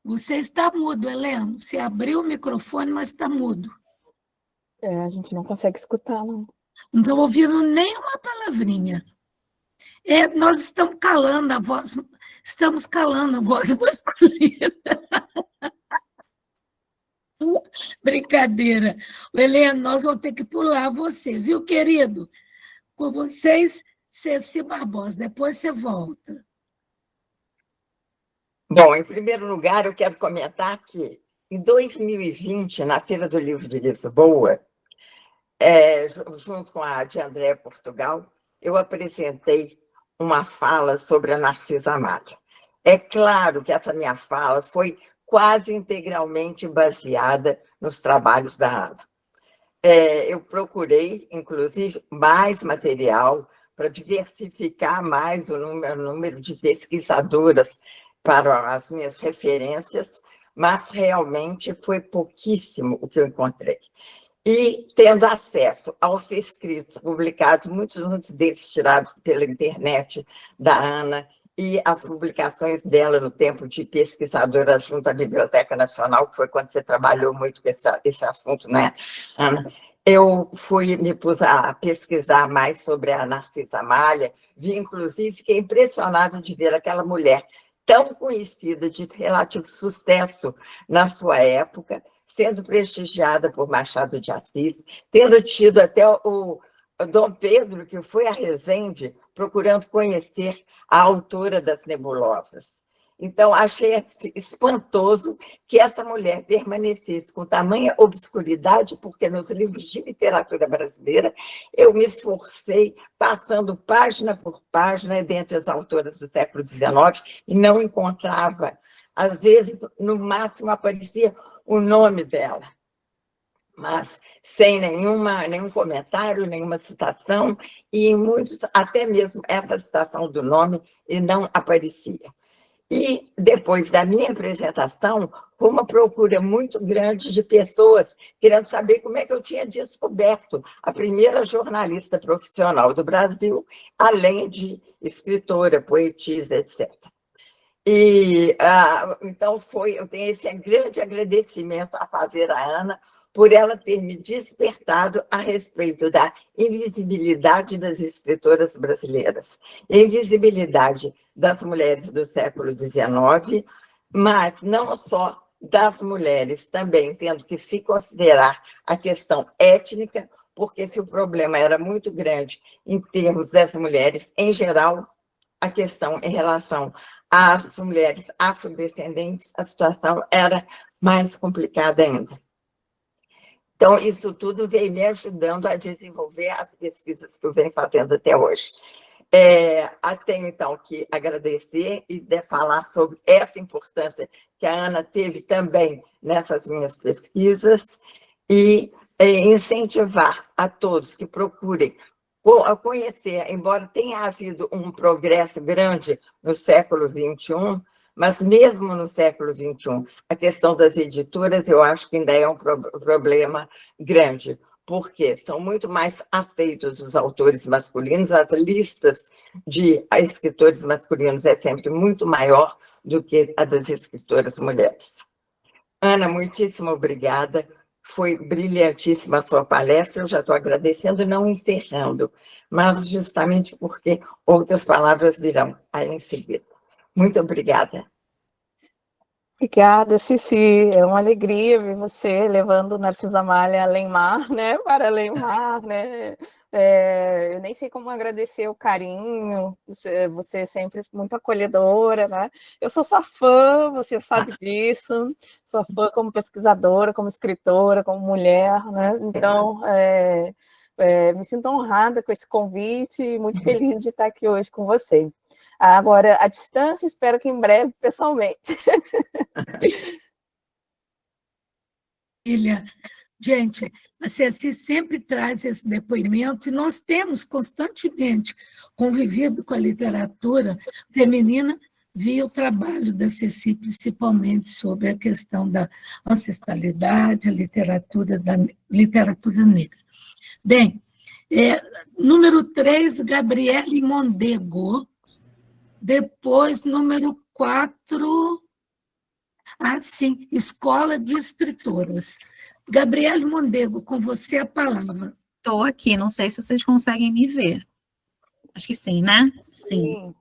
Você está mudo, Helena. Você abriu o microfone, mas está mudo. A gente não consegue escutar, não. Não estou ouvindo nenhuma palavrinha. Nós estamos calando a voz masculina. Brincadeira. Helena, nós vamos ter que pular você, viu, querido? Com vocês, Ceci Barbosa. Depois você volta. Bom, em primeiro lugar, eu quero comentar que, em 2020, na Feira do Livro de Lisboa, junto com a de André Portugal, eu apresentei uma fala sobre a Narcisa Amália. É claro que essa minha fala foi quase integralmente baseada nos trabalhos da Ana. Eu procurei, inclusive, mais material para diversificar mais o número de pesquisadoras para as minhas referências, mas realmente foi pouquíssimo o que eu encontrei. E tendo acesso aos escritos publicados, muitos deles tirados pela internet da Ana, e as publicações dela no tempo de pesquisadora junto à Biblioteca Nacional, que foi quando você trabalhou muito com esse assunto, né, Ana? Eu me pus a pesquisar mais sobre a Narcisa Amália, fiquei impressionada de ver aquela mulher tão conhecida, de relativo sucesso na sua época, sendo prestigiada por Machado de Assis, tendo tido até o Dom Pedro, que foi a Resende, procurando conhecer a autora das Nebulosas. Então, achei espantoso que essa mulher permanecesse com tamanha obscuridade, porque nos livros de literatura brasileira eu me esforcei, passando página por página, dentre as autoras do século XIX, e não encontrava. Às vezes, no máximo, aparecia o nome dela, mas sem nenhum comentário, nenhuma citação, e em muitos, até mesmo essa citação do nome, e não aparecia. E, depois da minha apresentação, foi uma procura muito grande de pessoas querendo saber como é que eu tinha descoberto a primeira jornalista profissional do Brasil, além de escritora, poetisa, etc. E, então, eu tenho esse grande agradecimento a fazer à Ana por ela ter me despertado a respeito da invisibilidade das escritoras brasileiras, invisibilidade das mulheres do século XIX, mas não só das mulheres, também tendo que se considerar a questão étnica, porque se o problema era muito grande em termos das mulheres em geral, a questão em relação às mulheres afrodescendentes, a situação era mais complicada ainda. Então, isso tudo veio me ajudando a desenvolver as pesquisas que eu venho fazendo até hoje. Tenho, então, que agradecer e falar sobre essa importância que a Ana teve também nessas minhas pesquisas e incentivar a todos que procurem conhecer, embora tenha havido um progresso grande no século XXI, mas mesmo no século XXI, a questão das editoras, eu acho que ainda é um problema grande, porque são muito mais aceitos os autores masculinos, as listas de escritores masculinos é sempre muito maior do que a das escritoras mulheres. Ana, muitíssimo obrigada, foi brilhantíssima a sua palestra, eu já estou agradecendo, não encerrando, mas justamente porque outras palavras virão aí em seguida. Muito obrigada. Obrigada, Ceci. É uma alegria ver você levando Narcisa Amália além mar, né? Para além mar, né? Eu nem sei como agradecer o carinho. Você é sempre muito acolhedora, né? Eu sou sua fã, você sabe disso. Sou fã como pesquisadora, como escritora, como mulher, né? Então, me sinto honrada com esse convite e muito feliz de estar aqui hoje com você. Agora, à distância, espero que em breve, pessoalmente. Gente, a Ceci sempre traz esse depoimento e nós temos constantemente convivido com a literatura feminina vi o trabalho da Ceci principalmente sobre a questão da ancestralidade, a literatura negra. Bem, número 3, Gabriele Mondego. Depois, número 4, sim, Escola de Escritoras. Gabriele Mondego, com você a palavra. Estou aqui, não sei se vocês conseguem me ver. Acho que sim, né? Sim.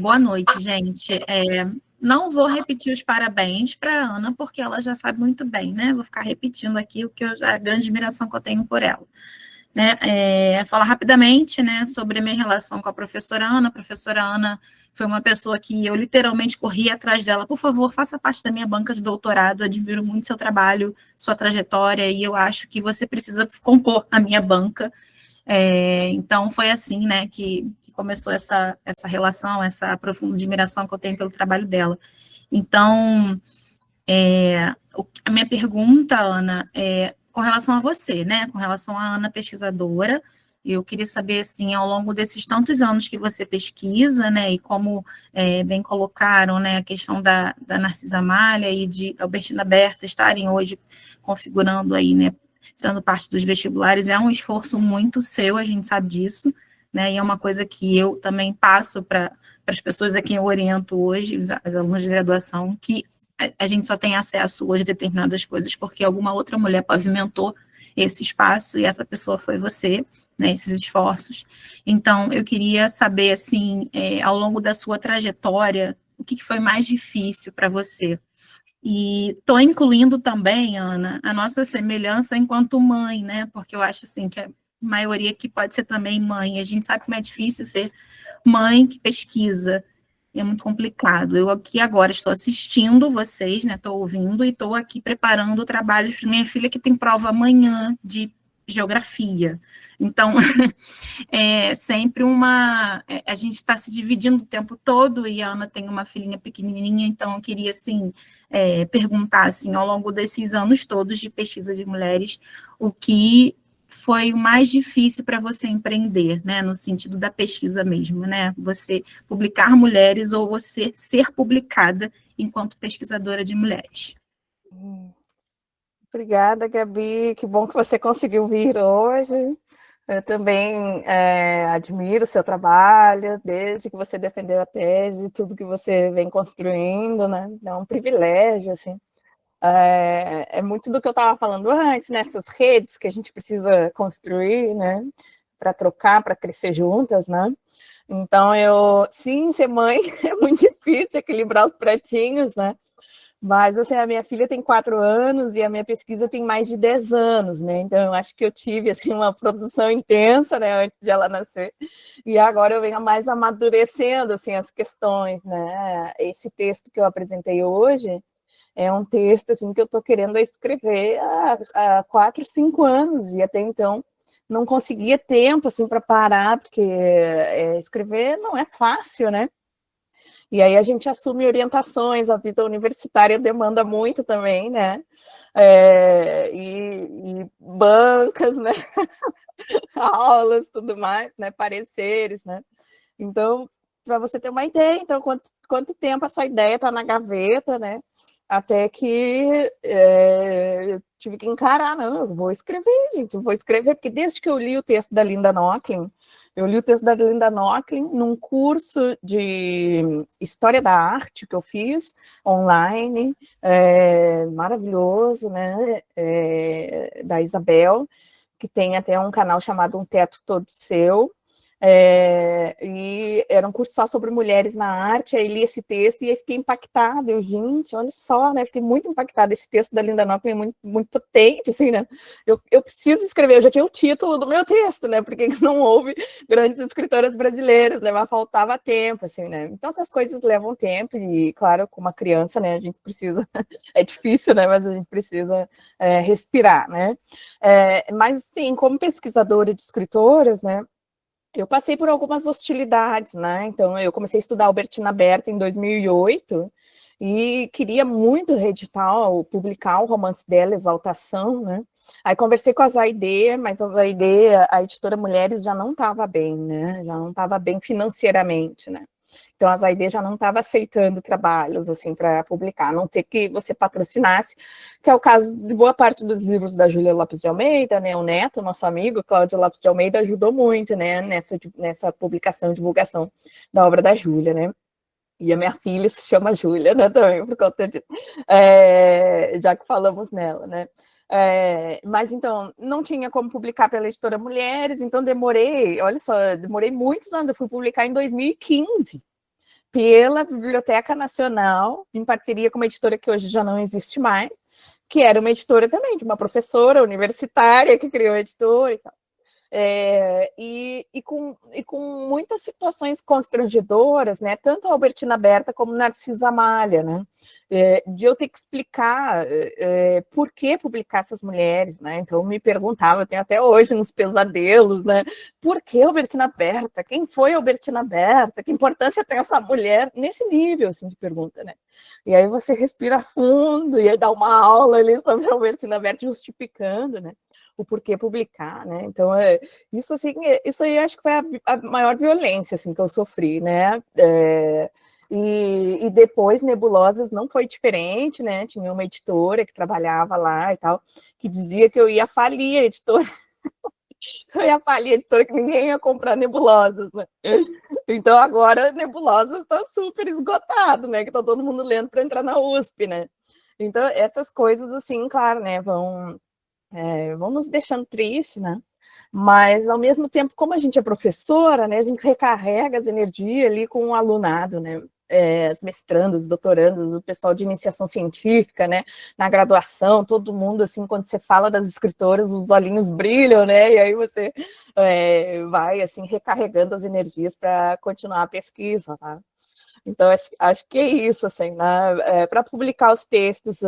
Boa noite, gente. Não vou repetir os parabéns para a Ana, porque ela já sabe muito bem, né? Vou ficar repetindo aqui a grande admiração que eu tenho por ela. Né? Falar rapidamente, né, sobre a minha relação com a professora Ana. A professora Ana foi uma pessoa que eu literalmente corri atrás dela. Por favor, faça parte da minha banca de doutorado. Admiro muito seu trabalho, sua trajetória, e eu acho que você precisa compor a minha banca. Então, foi assim, né, que começou essa relação, essa profunda admiração que eu tenho pelo trabalho dela. Então, a minha pergunta, Ana, com relação a você, né, com relação à Ana pesquisadora, eu queria saber, assim, ao longo desses tantos anos que você pesquisa, né, e como bem colocaram, né, a questão da Narcisa Malha e de Albertina Berta estarem hoje configurando aí, né, sendo parte dos vestibulares, é um esforço muito seu, a gente sabe disso, né, e é uma coisa que eu também passo para as pessoas a quem eu oriento hoje, os alunos de graduação, que a gente só tem acesso hoje a determinadas coisas porque alguma outra mulher pavimentou esse espaço e essa pessoa foi você, né, esses esforços. Então, eu queria saber, assim, ao longo da sua trajetória, o que foi mais difícil para você? E estou incluindo também, Ana, a nossa semelhança enquanto mãe, né, porque eu acho, assim, que a maioria que pode ser também mãe, a gente sabe como é difícil ser mãe que pesquisa, é muito complicado. Eu aqui agora estou assistindo vocês, né, estou ouvindo e estou aqui preparando trabalhos para minha filha que tem prova amanhã de geografia. Então, sempre a gente está se dividindo o tempo todo e a Ana tem uma filhinha pequenininha, então eu queria, assim, perguntar, assim, ao longo desses anos todos de pesquisa de mulheres, o que foi o mais difícil para você empreender, né, no sentido da pesquisa mesmo, né, você publicar mulheres ou você ser publicada enquanto pesquisadora de mulheres. Obrigada, Gabi, que bom que você conseguiu vir hoje. Eu também admiro o seu trabalho, desde que você defendeu a tese, tudo que você vem construindo, né, é um privilégio, assim. É muito do que eu estava falando antes, nessas redes que a gente precisa construir, né, para trocar, para crescer juntas, né. Então, sim, ser mãe é muito difícil equilibrar os pratinhos, né, mas, assim, a minha filha tem 4 anos e a minha pesquisa tem mais de 10 anos, né, então eu acho que eu tive, assim, uma produção intensa, né, antes de ela nascer, e agora eu venho mais amadurecendo, assim, as questões, né. Esse texto que eu apresentei hoje é um texto, assim, que eu estou querendo escrever há 4, 5 anos, e até então não conseguia tempo, assim, para parar, porque escrever não é fácil, né? E aí a gente assume orientações, a vida universitária demanda muito também, né? E bancas, né? Aulas, tudo mais, né? Pareceres, né? Então, para você ter uma ideia, então, quanto tempo essa ideia está na gaveta, né? Até que eu tive que encarar, não, eu vou escrever, gente, eu vou escrever, porque desde que eu li o texto da Linda Nochlin, eu li o texto da Linda Nochlin num curso de História da Arte que eu fiz online, maravilhoso, né, da Isabel, que tem até um canal chamado Um Teto Todo Seu, e era um curso só sobre mulheres na arte, aí li esse texto e aí fiquei impactada, gente, olha só, né, fiquei muito impactada, esse texto da Linda Nochlin é muito, muito potente, assim, né, eu preciso escrever, eu já tinha o título do meu texto, né, porque não houve grandes escritoras brasileiras, né, mas faltava tempo, assim, né, então essas coisas levam tempo e, claro, com uma criança, né, a gente precisa, é difícil, né, mas a gente precisa respirar, né, mas, sim, como pesquisadora de escritoras, né, eu passei por algumas hostilidades, né, então eu comecei a estudar Albertina Berta em 2008 e queria muito reeditar, publicar o romance dela, Exaltação, né, aí conversei com a Zaide, mas a Zaide, a editora Mulheres, já não estava bem, né, já não estava bem financeiramente, né, Então, a Zaide já não estava aceitando trabalhos, assim, para publicar, a não ser que você patrocinasse, que é o caso de boa parte dos livros da Júlia Lopes de Almeida, né? O neto, nosso amigo, Cláudio Lopes de Almeida, ajudou muito, né? Nessa publicação, divulgação da obra da Júlia, né? E a minha filha se chama Júlia, né, também, por conta disso, já que falamos nela, né. Mas, então, não tinha como publicar pela editora Mulheres, então demorei muitos anos, eu fui publicar em 2015, pela Biblioteca Nacional, em parceria com uma editora que hoje já não existe mais, que era uma editora também, de uma professora universitária que criou a editora e tal. E com muitas situações constrangedoras, né, tanto a Albertina Berta como Narcisa Amália, né, de eu ter que explicar por que publicar essas mulheres, né, então eu me perguntava, eu tenho até hoje nos pesadelos, né, por que Albertina Berta, quem foi Albertina Berta, que importância tem essa mulher, nesse nível, assim, de pergunta, né, e aí você respira fundo, e aí dá uma aula ali sobre a Albertina Berta, justificando, né, o porquê publicar, né, então isso, assim, isso aí acho que foi a maior violência, assim, que eu sofri, né, e depois Nebulosas não foi diferente, né, tinha uma editora que trabalhava lá e tal, que dizia que eu ia falir a editora, eu ia falir a editora, que ninguém ia comprar Nebulosas, né, então agora Nebulosas está super esgotado, né, que tá todo mundo lendo para entrar na USP, né, então essas coisas, assim, claro, né, vão nos deixando tristes, né? Mas, ao mesmo tempo, como a gente é professora, né, a gente recarrega as energias ali com o alunado, né? Os mestrandos, doutorandos, o pessoal de iniciação científica, né? Na graduação, todo mundo, assim, quando você fala das escritoras, os olhinhos brilham, né? E aí você vai, assim, recarregando as energias para continuar a pesquisa, tá? Então, acho que é isso, assim, né? Para publicar os textos,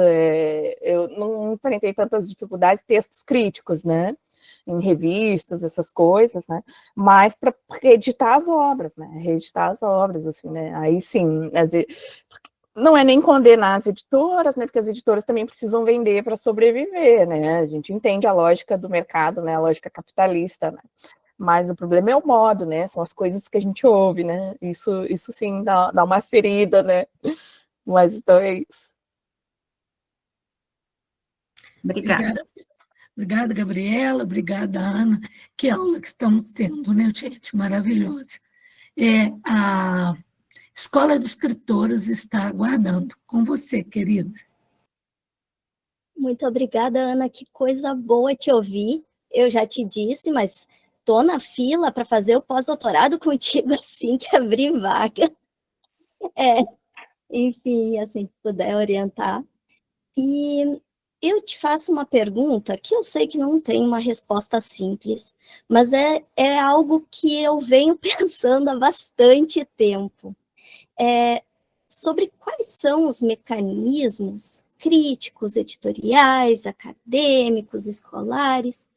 eu não enfrentei tantas dificuldades, textos críticos, né? Em revistas, essas coisas, né? Mas para reeditar as obras, né? Reeditar as obras, assim, né? Aí sim, não é nem condenar as editoras, né? Porque as editoras também precisam vender para sobreviver, né? A gente entende a lógica do mercado, né? A lógica capitalista, né? Mas o problema é o modo, né? São as coisas que a gente ouve, né? Isso sim dá uma ferida, né? Mas então é isso. Obrigada. Obrigada, Gabriela. Obrigada, Ana. Que aula que estamos tendo, né, gente? Maravilhosa. A Escola de Escritoras está aguardando. Com você, querida. Muito obrigada, Ana. Que coisa boa te ouvir. Eu já te disse, mas estou na fila para fazer o pós-doutorado contigo assim que abrir vaga. Enfim, assim que puder orientar. E eu te faço uma pergunta que eu sei que não tem uma resposta simples, mas é algo que eu venho pensando há bastante tempo. Sobre quais são os mecanismos críticos, editoriais, acadêmicos, escolares,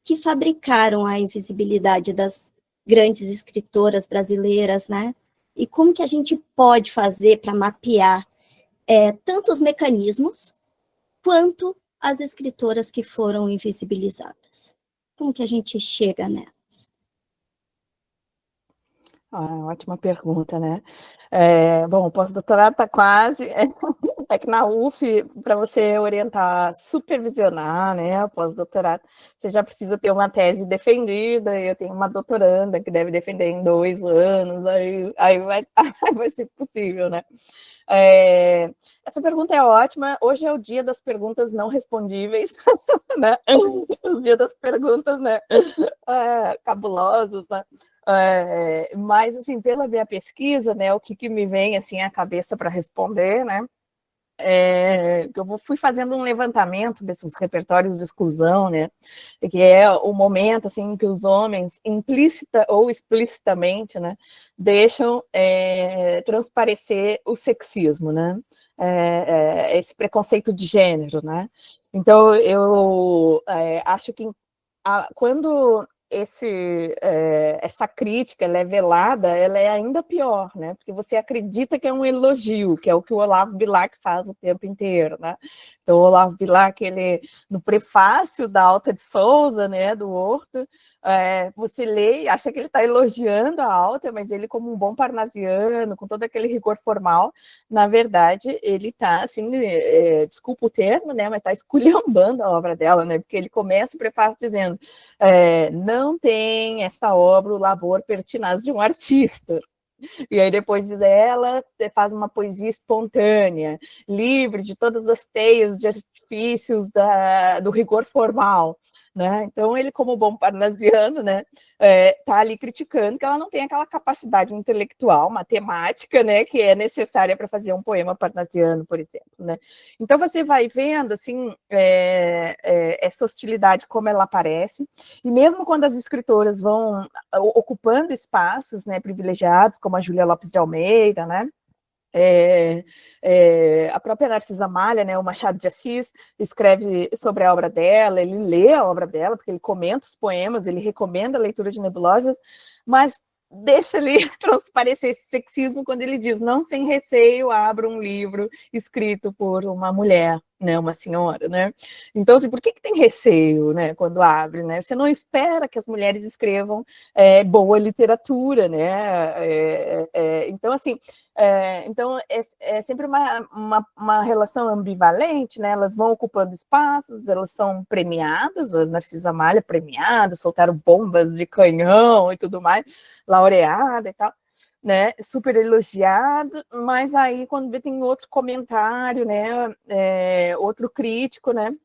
que fabricaram a invisibilidade das grandes escritoras brasileiras, né? E como que a gente pode fazer para mapear tanto os mecanismos quanto as escritoras que foram invisibilizadas? Como que a gente chega nelas? Ótima pergunta, né? Bom, o pós-doutorado está quase. É que na UF, para você orientar, supervisionar, né, o pós-doutorado, você já precisa ter uma tese defendida. Eu tenho uma doutoranda que deve defender em 2 anos, aí vai ser possível, né? Essa pergunta é ótima. Hoje é o dia das perguntas não respondíveis, né? Os dias das perguntas, né? Cabulosos, né? Mas, assim, pela minha pesquisa, né, o que me vem, assim, à cabeça para responder, né? Eu fui fazendo um levantamento desses repertórios de exclusão, né, que é o momento, assim, que os homens, implícita ou explicitamente, né, deixam transparecer o sexismo, né, esse preconceito de gênero, né. Então, eu acho que quando essa crítica ela é velada, ela é ainda pior, né? Porque você acredita que é um elogio, que é o que o Olavo Bilac faz o tempo inteiro, né? Então, o Olavo Bilac, no prefácio da Alta de Souza, né, do Horto, você lê e acha que ele está elogiando a Alta, mas ele, como um bom parnasiano, com todo aquele rigor formal, na verdade, ele está, assim, desculpa o termo, né, mas está esculhambando a obra dela, né, porque ele começa o prefácio dizendo não tem essa obra o labor pertinaz de um artista. E aí depois diz, ela faz uma poesia espontânea, livre de todas as teias de artifícios do rigor formal, né? Então ele, como bom parnasiano, né, tá ali criticando que ela não tem aquela capacidade intelectual, matemática, né, que é necessária para fazer um poema parnasiano, por exemplo, né? Então você vai vendo assim essa hostilidade como ela aparece, e mesmo quando as escritoras vão ocupando espaços, né, privilegiados, como a Júlia Lopes de Almeida, né? A própria Narcisa Malha, né, o Machado de Assis, escreve sobre a obra dela, ele lê a obra dela, porque ele comenta os poemas, ele recomenda a leitura de Nebulosas, mas deixa ali transparecer esse sexismo quando ele diz, não sem receio, abra um livro escrito por uma mulher, né, uma senhora, né? Então, assim, por que tem receio, né, quando abre, né? Você não espera que as mulheres escrevam boa literatura, né? Então, assim, então é sempre uma relação ambivalente, né? Elas vão ocupando espaços, elas são premiadas, a Narcisa Malha premiada, soltaram bombas de canhão e tudo mais, laureada e tal, né, super elogiado, mas aí quando vê tem outro comentário, né, outro crítico, né,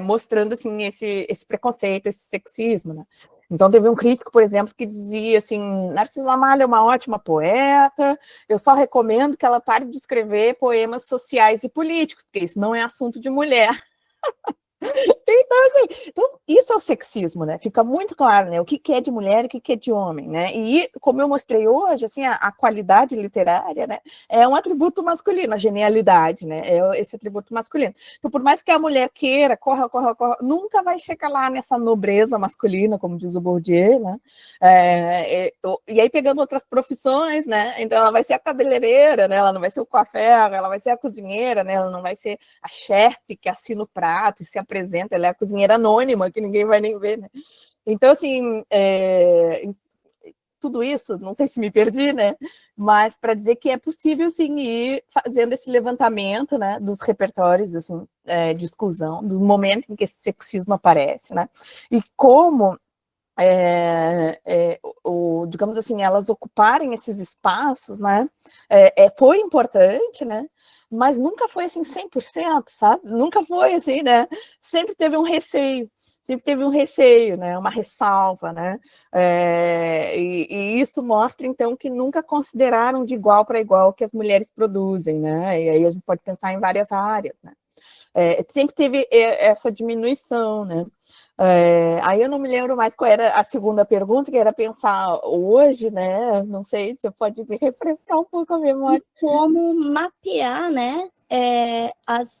mostrando assim esse preconceito, esse sexismo, né. Então teve um crítico, por exemplo, que dizia assim, Narcisa Malha é uma ótima poeta, eu só recomendo que ela pare de escrever poemas sociais e políticos, porque isso não é assunto de mulher. Então, assim, isso é o sexismo, né? Fica muito claro, né? O que é de mulher e o que é de homem, né? E, como eu mostrei hoje, assim, a qualidade literária, né? É um atributo masculino, a genialidade, né? É esse atributo masculino. Então, por mais que a mulher queira, corra, nunca vai chegar lá nessa nobreza masculina, como diz o Bourdieu, né? E aí, pegando outras profissões, né? Então, ela vai ser a cabeleireira, né? Ela não vai ser o coiffeur, ela vai ser a cozinheira, né? Ela não vai ser a chefe que assina o prato e se apresenta, ela é a cozinheira anônima, que ninguém vai nem ver, né? Então, assim, tudo isso, não sei se me perdi, né? Mas para dizer que é possível, sim, ir fazendo esse levantamento, né, dos repertórios, assim, de exclusão, dos momentos em que esse sexismo aparece, né? E como digamos assim, elas ocuparem esses espaços, né, foi importante, né, mas nunca foi assim 100%, sabe? Nunca foi assim, né? Sempre teve um receio, né? Uma ressalva, né? E isso mostra, então, que nunca consideraram de igual para igual o que as mulheres produzem, né? E aí a gente pode pensar em várias áreas, né? Sempre teve essa diminuição, né? Aí eu não me lembro mais qual era a segunda pergunta, que era pensar hoje, né? Não sei, você pode me refrescar um pouco a memória. Como mapear, né?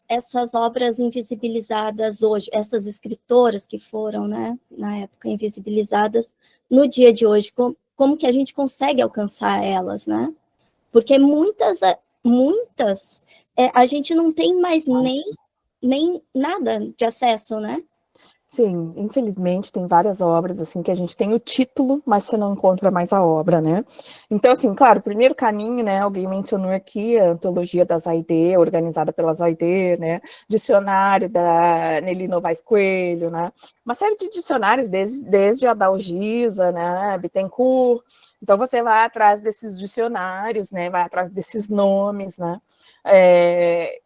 Essas obras invisibilizadas hoje, essas escritoras que foram, né, na época, invisibilizadas, no dia de hoje, como que a gente consegue alcançar elas, né? Porque muitas a gente não tem mais nem nada de acesso, né? Sim, infelizmente tem várias obras assim que a gente tem o título, mas você não encontra mais a obra, né? Então, assim, claro, o primeiro caminho, né? Alguém mencionou aqui a antologia da Zaide, organizada pela Zaide, né? Dicionário da Nelly Novaes Coelho, né? Uma série de dicionários, desde a Dalgisa, né? Bittencourt. Então, você vai atrás desses dicionários, né? Vai atrás desses nomes, né?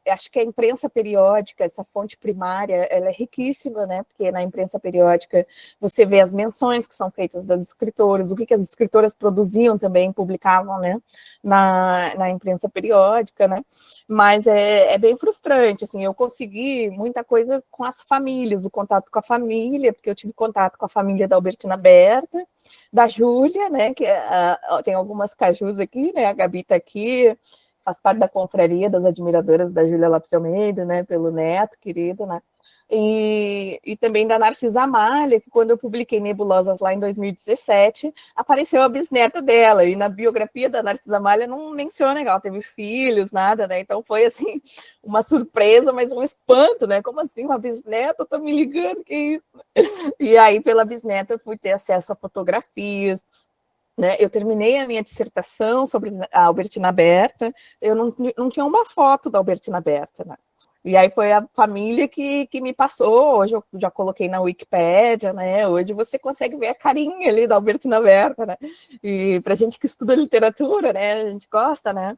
Acho que a imprensa periódica, essa fonte primária, ela é riquíssima, né? Porque na imprensa periódica você vê as menções que são feitas das escritoras, o que as escritoras produziam também, publicavam, né? Na imprensa periódica, né? Mas é bem frustrante, assim, eu consegui muita coisa com as famílias, o contato com a família, porque eu tive contato com a família da Albertina Berta, da Júlia, né? Que tem algumas cajus aqui, né? A Gabi está aqui, faz parte da confraria das admiradoras da Júlia Lopes de Almeida, né, pelo neto querido, né, e também da Narcisa Amália, que quando eu publiquei Nebulosas lá em 2017, apareceu a bisneta dela, e na biografia da Narcisa Amália não menciona que ela teve filhos, nada, né, então foi, assim, uma surpresa, mas um espanto, né, como assim, uma bisneta tá me ligando, que isso? E aí, pela bisneta, eu fui ter acesso a fotografias, né, eu terminei a minha dissertação sobre a Albertina Berta, eu não tinha uma foto da Albertina Berta, né? E aí foi a família que me passou, hoje eu já coloquei na Wikipédia, né? Hoje você consegue ver a carinha ali da Albertina Berta, né? E pra gente que estuda literatura, né? A gente gosta, né?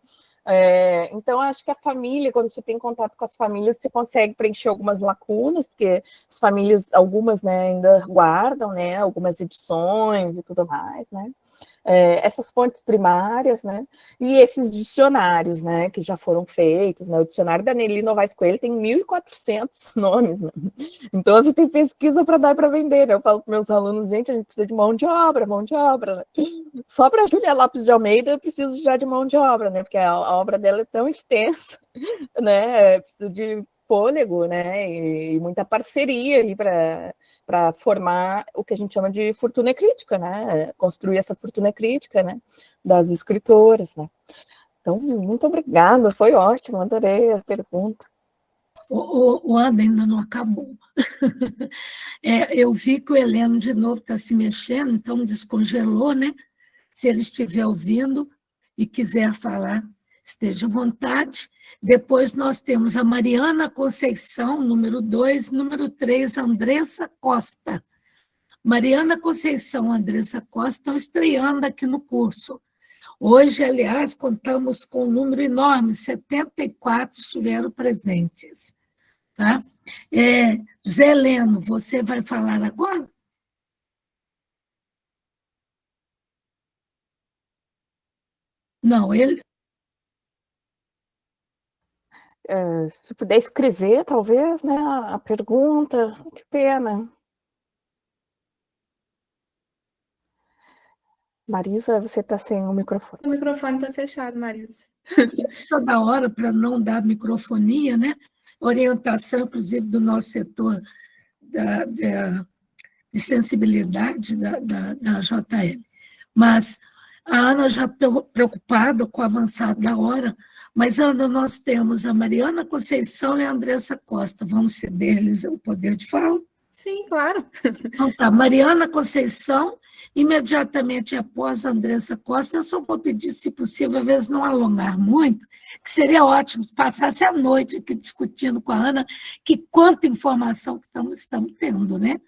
Então, acho que a família, quando você tem contato com as famílias, você consegue preencher algumas lacunas, porque as famílias, algumas, né, ainda guardam, né, algumas edições e tudo mais, né? Essas fontes primárias, né, e esses dicionários, né, que já foram feitos, né, o dicionário da Nelly Novaes Coelho tem 1.400 nomes, né? Então a gente tem pesquisa para dar e para vender, né? Eu falo para meus alunos, gente, a gente precisa de mão de obra, né? Só para a Júlia Lopes de Almeida eu preciso já de mão de obra, né, porque a obra dela é tão extensa, né, preciso de fôlego, né, e muita parceria aí para formar o que a gente chama de fortuna crítica, né, construir essa fortuna crítica, né, das escritoras, né. Então, muito obrigada, foi ótimo, adorei a pergunta. O Ana ainda não acabou. Eu vi que o Heleno de novo está se mexendo, então descongelou, né? Se ele estiver ouvindo e quiser falar, esteja à vontade. Depois nós temos a Mariana Conceição, número 2, número 3, Andressa Costa. Mariana Conceição e Andressa Costa estão estreando aqui no curso. Hoje, aliás, contamos com um número enorme, 74 estiveram presentes. Tá? Zé Heleno, você vai falar agora? Não, ele... Se puder escrever, talvez, né, a pergunta, que pena. Marisa, você está sem o microfone. O microfone está fechado, Marisa. Toda hora, para não dar microfonia, né? Orientação, inclusive, do nosso setor de sensibilidade da JL. Mas a Ana já preocupada com o avançado da hora, mas, Ana, nós temos a Mariana Conceição e a Andressa Costa. Vamos ceder-lhes o poder de fala? Sim, claro. Então tá, Mariana Conceição, imediatamente após a Andressa Costa, eu só vou pedir, se possível, às vezes não alongar muito, que seria ótimo se passasse a noite aqui discutindo com a Ana, que quanta informação que estamos tendo, né?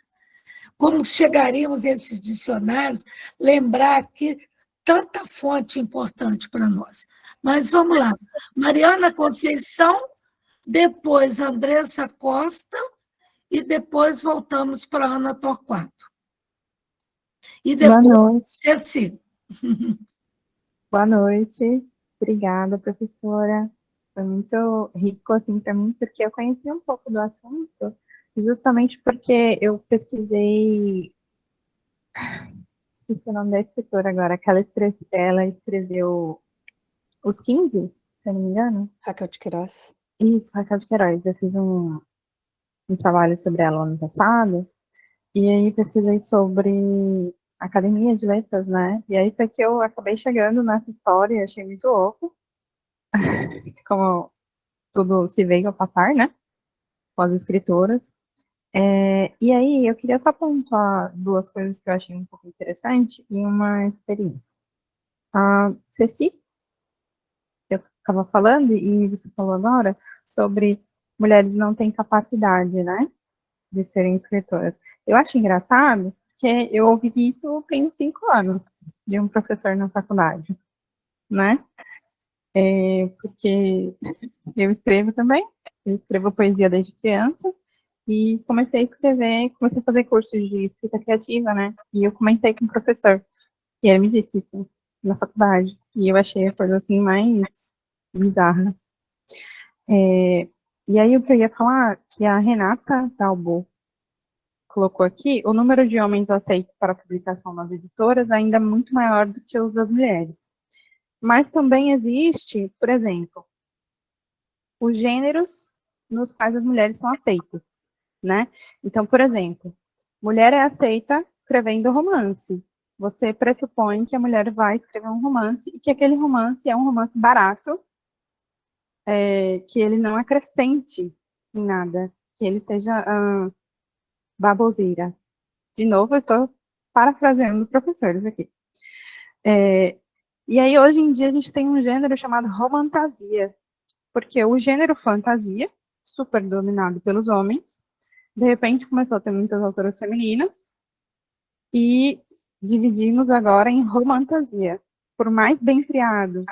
Como chegaríamos a esses dicionários, lembrar que tanta fonte importante para nós. Mas vamos lá. Mariana Conceição, depois Andressa Costa, e depois voltamos para Ana Torquato. E depois, boa noite. Ceci. Boa noite. Obrigada, professora. Foi muito rico assim para mim, porque eu conheci um pouco do assunto, justamente porque eu pesquisei, esqueci o nome da escritora agora, que ela escreveu Os 15, se eu não me engano. Raquel de Queiroz. Isso, Raquel de Queiroz. Eu fiz um trabalho sobre ela ano passado, e aí pesquisei sobre Academia de Letras, né? E aí foi que eu acabei chegando nessa história e achei muito louco, como tudo se veio a passar, né? Com as escritoras. E aí eu queria só pontuar duas coisas que eu achei um pouco interessante e uma experiência. A Ceci, eu estava falando, e você falou agora, sobre mulheres não têm capacidade, né, de serem escritoras. Eu acho engraçado, porque eu ouvi isso tem 5 anos, de um professor na faculdade, né, porque eu escrevo também, eu escrevo poesia desde criança, e comecei a fazer cursos de escrita criativa, né, e eu comentei com o professor, e ele me disse isso na faculdade, e eu achei a coisa assim mais bizarra. E aí o que eu ia falar, que a Renata Dalbo colocou aqui, o número de homens aceitos para publicação nas editoras ainda é muito maior do que os das mulheres. Mas também existe, por exemplo, os gêneros nos quais as mulheres são aceitas, né? Então, por exemplo, mulher é aceita escrevendo romance. Você pressupõe que a mulher vai escrever um romance e que aquele romance é um romance barato, que ele não acrescente em nada, que ele seja baboseira. De novo, eu estou parafraseando professores aqui. E aí, hoje em dia, a gente tem um gênero chamado romantasia, porque o gênero fantasia, super dominado pelos homens, de repente começou a ter muitas autoras femininas, e dividimos agora em romantasia. Por mais bem criado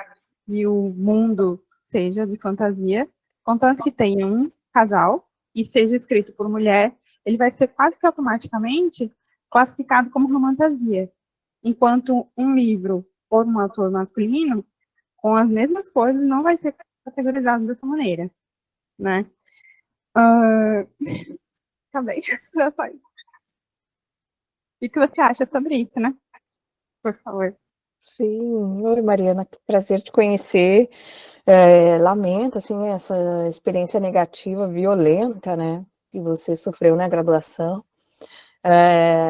que o mundo seja de fantasia, contanto que tenha um casal e seja escrito por mulher, ele vai ser quase que automaticamente classificado como romantasia. Enquanto um livro por um autor masculino, com as mesmas coisas, não vai ser categorizado dessa maneira, né? Acabei. Já foi. O que você acha sobre isso, né? Por favor. Sim, oi Mariana, que prazer te conhecer. Lamento, assim, essa experiência negativa, violenta, né, que você sofreu na graduação.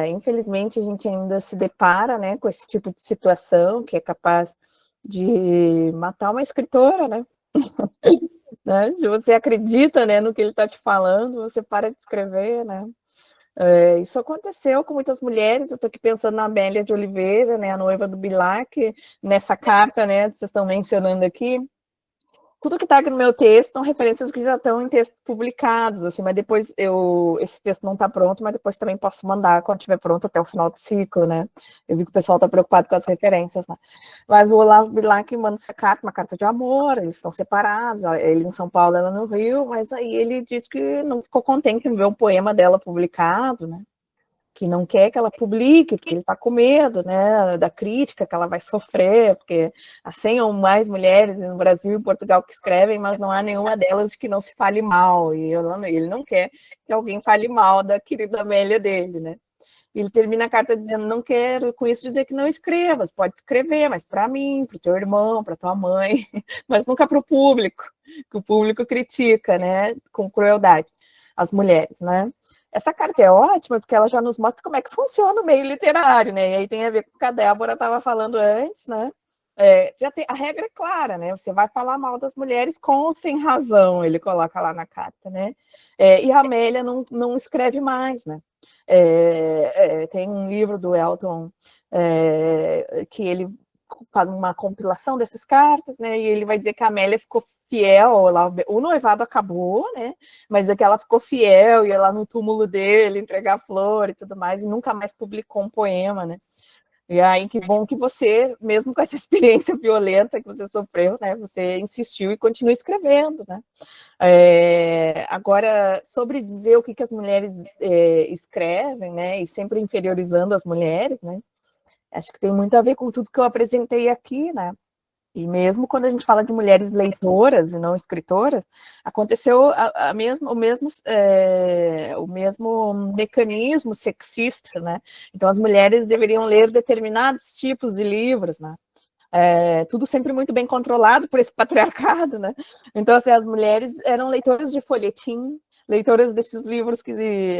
Infelizmente, a gente ainda se depara, né, com esse tipo de situação que é capaz de matar uma escritora, né? Né? Se você acredita, né, no que ele está te falando, você para de escrever, né? Isso aconteceu com muitas mulheres. Eu estou aqui pensando na Amélia de Oliveira, né, a noiva do Bilac, nessa carta, né, que vocês estão mencionando aqui. Tudo que está aqui no meu texto são referências que já estão em textos publicados, assim, mas depois esse texto não está pronto, mas depois também posso mandar quando estiver pronto até o final do ciclo, né? Eu vi que o pessoal está preocupado com as referências, né? Mas o Olavo Bilac manda essa carta, uma carta de amor, eles estão separados, ele em São Paulo, ela no Rio, mas aí ele diz que não ficou contente em ver um poema dela publicado, né? Que não quer que ela publique, porque ele está com medo, né, da crítica que ela vai sofrer, porque há 100 ou mais mulheres no Brasil e Portugal que escrevem, mas não há nenhuma delas que não se fale mal, e ele não quer que alguém fale mal da querida Amélia dele, né. Ele termina a carta dizendo, não quero com isso dizer que não escrevas, pode escrever, mas para mim, para o teu irmão, para tua mãe, mas nunca para o público, que o público critica, né, com crueldade, as mulheres, né. Essa carta é ótima, porque ela já nos mostra como é que funciona o meio literário, né? E aí tem a ver com o que a Débora estava falando antes, né? A regra é clara, né? Você vai falar mal das mulheres com ou sem razão, ele coloca lá na carta, né? E a Amélia não escreve mais, né? Tem um livro do Elton que ele faz uma compilação dessas cartas, né, e ele vai dizer que a Amélia ficou fiel, o noivado acabou, né, mas é que ela ficou fiel, ia lá no túmulo dele, entregar flor e tudo mais, e nunca mais publicou um poema, né. E aí, que bom que você, mesmo com essa experiência violenta que você sofreu, né, você insistiu e continua escrevendo, né. Agora, sobre dizer o que as mulheres escrevem, né, e sempre inferiorizando as mulheres, né, acho que tem muito a ver com tudo que eu apresentei aqui, né? E mesmo quando a gente fala de mulheres leitoras e não escritoras, aconteceu o mesmo mecanismo sexista, né? Então as mulheres deveriam ler determinados tipos de livros, né? Tudo sempre muito bem controlado por esse patriarcado, né? Então, assim, as mulheres eram leitoras de folhetim, leitoras desses livros que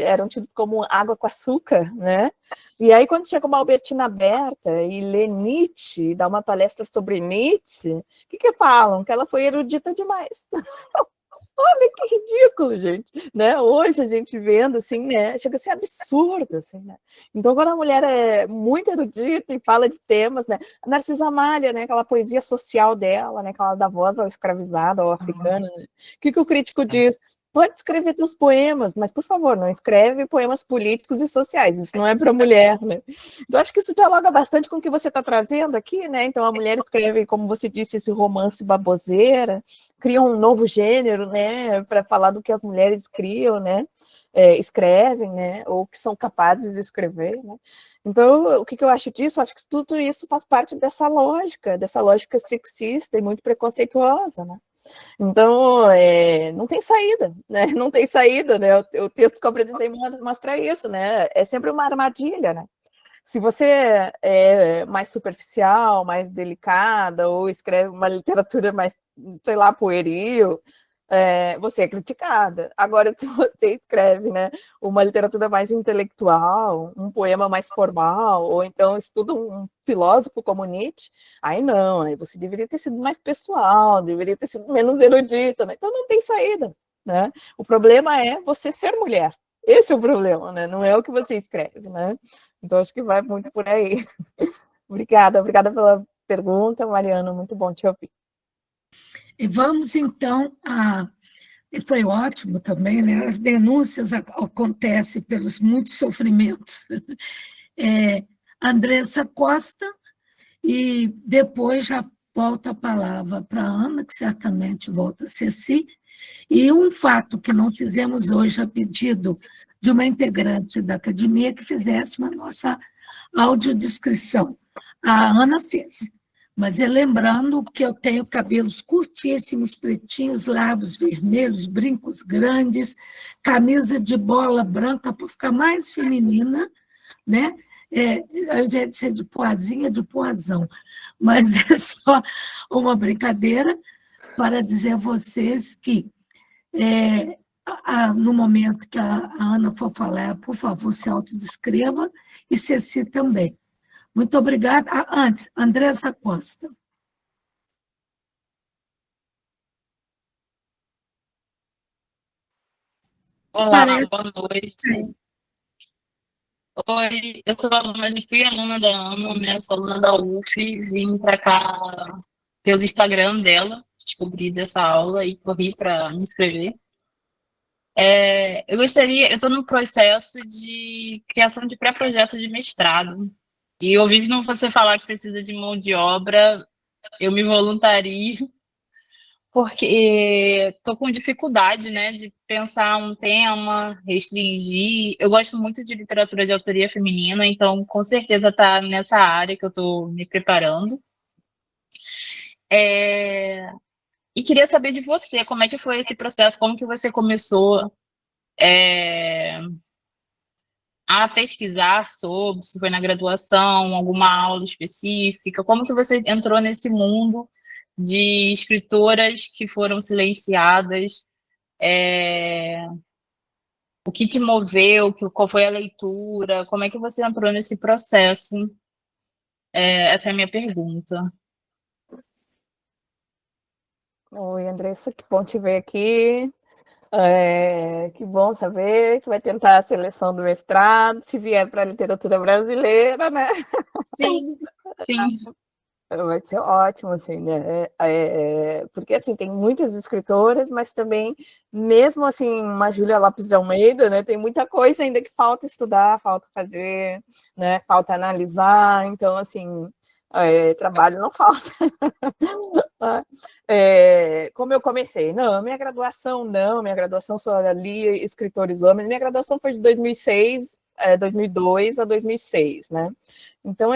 eram tidos como água com açúcar, né? E aí, quando chega uma Albertina Berta e lê Nietzsche, dá uma palestra sobre Nietzsche, o que falam? Que ela foi erudita demais. Olha que ridículo, gente, né? Hoje a gente vendo, assim, né? Chega a ser absurdo, assim, né? Então, quando a mulher é muito erudita e fala de temas, né? A Narcisa Amália, né? Aquela poesia social dela, né? Que ela dá voz ao escravizado, ao africano, né? O que o crítico diz? Pode escrever teus poemas, mas, por favor, não escreve poemas políticos e sociais, isso não é para mulher, né? Então, acho que isso dialoga bastante com o que você está trazendo aqui, né? Então, a mulher escreve, como você disse, esse romance baboseira, cria um novo gênero, né? Para falar do que as mulheres criam, né? Escrevem, né? Ou que são capazes de escrever, né? Então, o que eu acho disso? Eu acho que tudo isso faz parte dessa lógica sexista e muito preconceituosa, né? Então, não tem saída, né? Não tem saída, né? O texto que eu apresentei mostra isso, né? É sempre uma armadilha, né? Se você é mais superficial, mais delicada, ou escreve uma literatura mais, sei lá, pueril, você é criticada. Agora, se você escreve, né, uma literatura mais intelectual, um poema mais formal, ou então estuda um filósofo como Nietzsche, aí não, aí você deveria ter sido mais pessoal, deveria ter sido menos erudita, né? Então não tem saída, né? O problema é você ser mulher. Esse é o problema, né? Não é o que você escreve, né? Então acho que vai muito por aí. Obrigada pela pergunta, Mariana, muito bom te ouvir. E vamos, então, foi ótimo também, né? As denúncias acontecem pelos muitos sofrimentos. Andressa Costa, e depois já volta a palavra para a Ana, que certamente volta a Ceci. E um fato que não fizemos hoje, a pedido de uma integrante da academia, que fizesse uma nossa audiodescrição. A Ana fez. Mas lembrando que eu tenho cabelos curtíssimos, pretinhos, lábios vermelhos, brincos grandes, camisa de bola branca para ficar mais feminina, né? Ao invés de ser de poazinha, de poazão. Mas é só uma brincadeira para dizer a vocês que, no momento que a Ana for falar, por favor, se autodescreva, e Ceci também. Muito obrigada. Antes, Andressa Costa. Olá, boa noite. Oi, eu sou aluna fui aluna da Ana, né? Sou aluna da UF, vim para cá pelo Instagram dela, descobri dessa aula e corri para me inscrever. Eu estou no processo de criação de pré-projeto de mestrado. E ouvindo você falar que precisa de mão de obra, eu me voluntario, porque estou com dificuldade, né, de pensar um tema, restringir. Eu gosto muito de literatura de autoria feminina, então com certeza está nessa área que eu estou me preparando. E queria saber de você, como é que foi esse processo, como que você começou a pesquisar sobre, se foi na graduação, alguma aula específica, como que você entrou nesse mundo de escritoras que foram silenciadas, o que te moveu, qual foi a leitura, como é que você entrou nesse processo? Essa é a minha pergunta. Oi, Andressa, que bom te ver aqui. Que bom saber que vai tentar a seleção do mestrado, se vier para a literatura brasileira, né? Sim, sim. Vai ser ótimo, assim, né? Porque, assim, tem muitas escritoras, mas também, mesmo, assim, uma Júlia Lopes de Almeida, né? Tem muita coisa ainda que falta estudar, falta fazer, né? Falta analisar, então, assim, trabalho não falta. Como eu comecei? Minha graduação só ali escritores homens, minha graduação foi de 2006, 2002 a 2006, né? Então,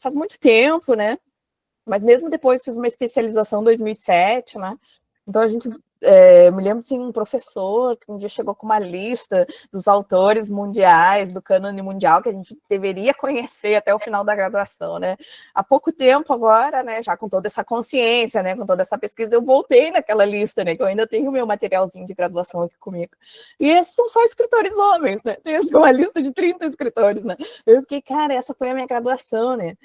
faz muito tempo, né? Mas mesmo depois fiz uma especialização em 2007, né? Então a gente, me lembro de um professor que um dia chegou com uma lista dos autores mundiais, do cânone mundial, que a gente deveria conhecer até o final da graduação, né? Há pouco tempo agora, né, já com toda essa consciência, né, com toda essa pesquisa, eu voltei naquela lista, né, que eu ainda tenho o meu materialzinho de graduação aqui comigo. E esses são só escritores homens, né? Tem uma lista de 30 escritores, né? Eu fiquei, cara, essa foi a minha graduação, né?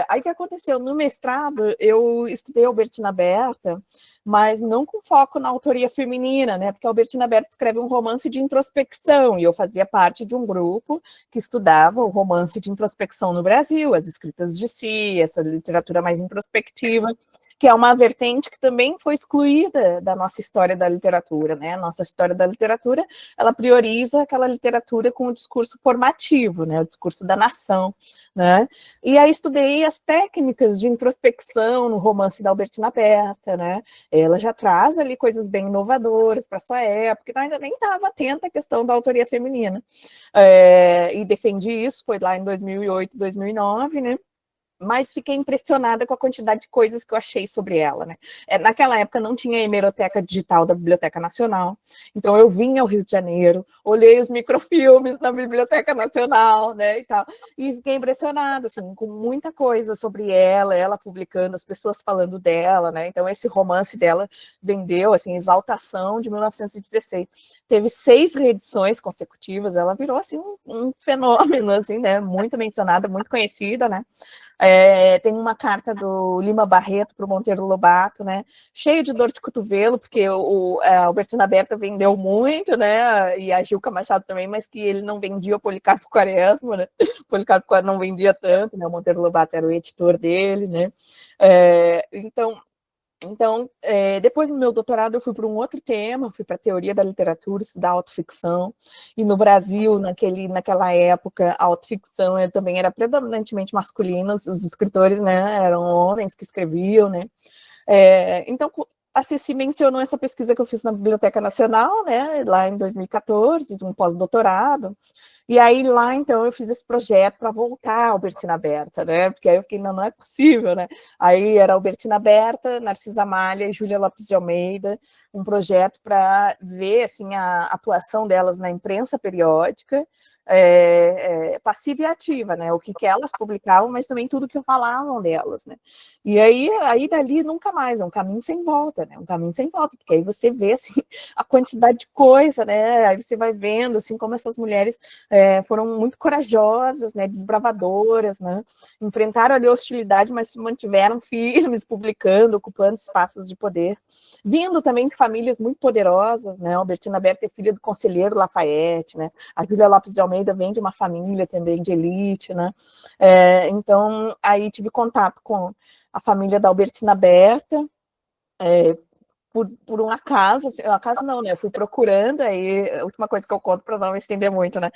Aí o que aconteceu? No mestrado, eu estudei Albertina Berta, mas não com foco na autoria feminina, né? Porque a Albertina Berta escreve um romance de introspecção, e eu fazia parte de um grupo que estudava o romance de introspecção no Brasil, as escritas de si, essa literatura mais introspectiva, que é uma vertente que também foi excluída da nossa história da literatura, né? A nossa história da literatura, ela prioriza aquela literatura com o discurso formativo, né? O discurso da nação, né? E aí estudei as técnicas de introspecção no romance da Albertina Berta, né? Ela já traz ali coisas bem inovadoras para sua época, então ainda nem estava atenta à questão da autoria feminina. E defendi isso, foi lá em 2008, 2009, né? mas fiquei impressionada com a quantidade de coisas que eu achei sobre ela, né? Naquela época não tinha a hemeroteca digital da Biblioteca Nacional, então eu vim ao Rio de Janeiro, olhei os microfilmes na Biblioteca Nacional, né, e tal, e fiquei impressionada, assim, com muita coisa sobre ela publicando, as pessoas falando dela, né? Então esse romance dela vendeu, assim, Exaltação, de 1916. Teve 6 reedições consecutivas, ela virou, assim, um fenômeno, assim, né? Muito mencionada, muito conhecida, né? Tem uma carta do Lima Barreto para o Monteiro Lobato, né? Cheio de dor de cotovelo, porque a Albertina Berta vendeu muito, né? E a Gilca Machado também, mas que ele não vendia o Policarpo Quaresma, né? O Policarpo Quaresma não vendia tanto, né? O Monteiro Lobato era o editor dele, né? Então, depois do meu doutorado, eu fui para um outro tema, fui para a teoria da literatura, estudar autoficção, e no Brasil, naquela época, a autoficção também era predominantemente masculina, os escritores, né, eram homens que escreviam, né, então, a Ceci mencionou essa pesquisa que eu fiz na Biblioteca Nacional, né, lá em 2014, de um pós-doutorado. E aí lá, então, eu fiz esse projeto para voltar à Albertina Berta, né? Porque aí eu fiquei, não é possível, né? Aí era Albertina Berta, Narcisa Malha e Júlia Lopes de Almeida, um projeto para ver, assim, a atuação delas na imprensa periódica, passiva e ativa, né? O que elas publicavam, mas também tudo que falavam delas, né? E aí dali nunca mais, é um caminho sem volta, né? Um caminho sem volta, porque aí você vê, assim, a quantidade de coisa, né? Aí você vai vendo, assim, como essas mulheres foram muito corajosas, né? Desbravadoras, né? Enfrentaram ali a hostilidade, mas se mantiveram firmes, publicando, ocupando espaços de poder, vindo também de famílias muito poderosas, né? Albertina Berta é filha do conselheiro Lafayette, né? A Júlia Lopes de Almeida vem de uma família também de elite, né? Então, aí tive contato com a família da Albertina Berta, por um acaso, assim, acaso não, né? Eu fui procurando, aí a última coisa que eu conto para não me estender muito, né?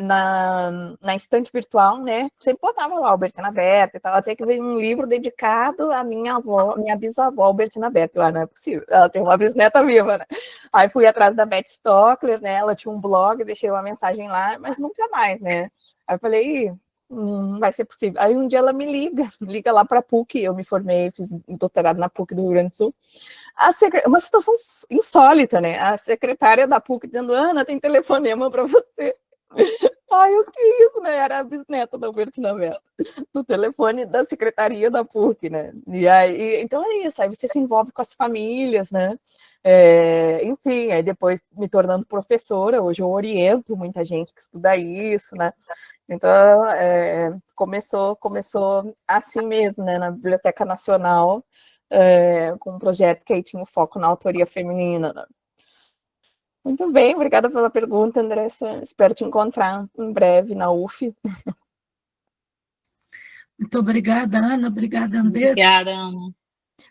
Na estante virtual, né? Sempre botava lá Albertina Berta e tal, até que veio um livro dedicado à minha avó, minha bisavó Albertina Berta. Eu, não é possível, ela tem uma bisneta viva, né? Aí fui atrás da Beth Stockler, né? Ela tinha um blog, deixei uma mensagem lá, mas nunca mais, né? Aí eu falei, não vai ser possível. Aí um dia ela me liga lá para a PUC, eu me formei, fiz doutorado na PUC do Rio Grande do Sul. Uma situação insólita, né? A secretária da PUC dizendo, Ana, tem telefonema para você. Ai, o que é isso, né? Era a bisneta da Albertina Berta, no telefone da secretaria da PUC, né? E aí, então é isso, aí você se envolve com as famílias, né? Enfim, aí depois me tornando professora, hoje eu oriento muita gente que estuda isso, né? Então, começou assim mesmo, né? Na Biblioteca Nacional, com um projeto que aí tinha um foco na autoria feminina, né? Muito bem, obrigada pela pergunta, Andressa. Espero te encontrar em breve na UF. Muito obrigada, Ana. Obrigada, Andressa. Obrigada, Ana.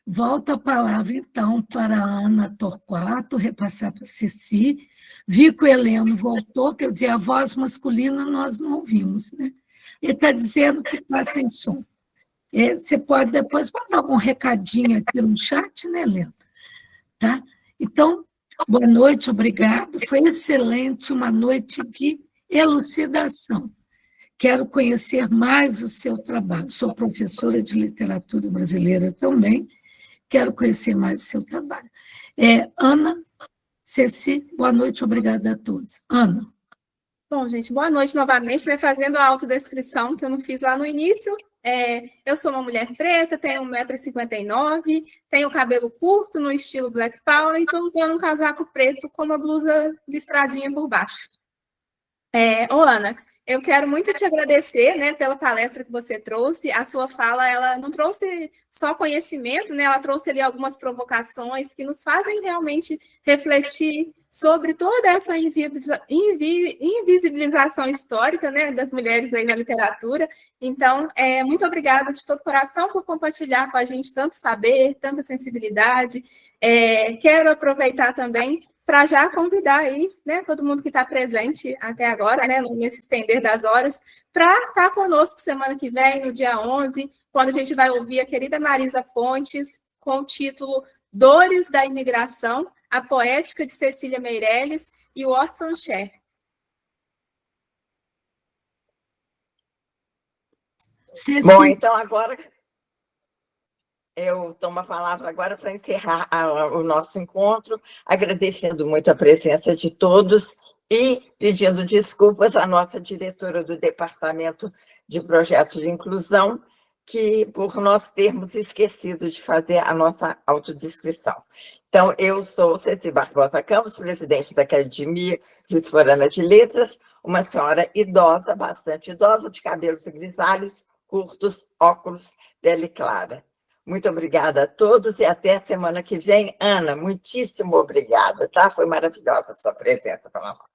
Volto a palavra, então, para a Ana Torquato, repassar para a Ceci. Vi que o Heleno voltou, quer dizer, a voz masculina nós não ouvimos, né? Ele está dizendo que está sem som. Você pode depois mandar algum recadinho aqui no chat, né, Heleno? Tá? Então, boa noite, obrigado. Foi excelente, uma noite de elucidação. Quero conhecer mais o seu trabalho. Sou professora de literatura brasileira também. Quero conhecer mais o seu trabalho. Ana, Ceci, boa noite, obrigada a todos. Ana. Bom, gente, boa noite novamente, né? Fazendo a autodescrição que eu não fiz lá no início. Eu sou uma mulher preta, tenho 1,59 m, tenho cabelo curto no estilo Black Power e estou usando um casaco preto com uma blusa listradinha por baixo. Ana, eu quero muito te agradecer, né, pela palestra que você trouxe. A sua fala, ela não trouxe só conhecimento, né, ela trouxe ali algumas provocações que nos fazem realmente refletir sobre toda essa invisibilização histórica, né, das mulheres aí na literatura. Então, muito obrigada de todo coração por compartilhar com a gente tanto saber, tanta sensibilidade. Quero aproveitar também para já convidar aí, né, todo mundo que está presente até agora, né, nesse estender das horas, para estar conosco semana que vem, no dia 11, quando a gente vai ouvir a querida Marisa Pontes, com o título Dores da Imigração, a Poética de Cecília Meirelles e o Orson Scher. Bom, então agora eu tomo a palavra agora para encerrar o nosso encontro, agradecendo muito a presença de todos e pedindo desculpas à nossa diretora do Departamento de Projetos de Inclusão, que por nós termos esquecido de fazer a nossa autodescrição. Então, eu sou Ceci Barbosa Campos, presidente da Academia Juiz Forana de Letras, uma senhora idosa, bastante idosa, de cabelos grisalhos, curtos, óculos, pele clara. Muito obrigada a todos e até a semana que vem. Ana, muitíssimo obrigada, tá? Foi maravilhosa a sua presença para nós.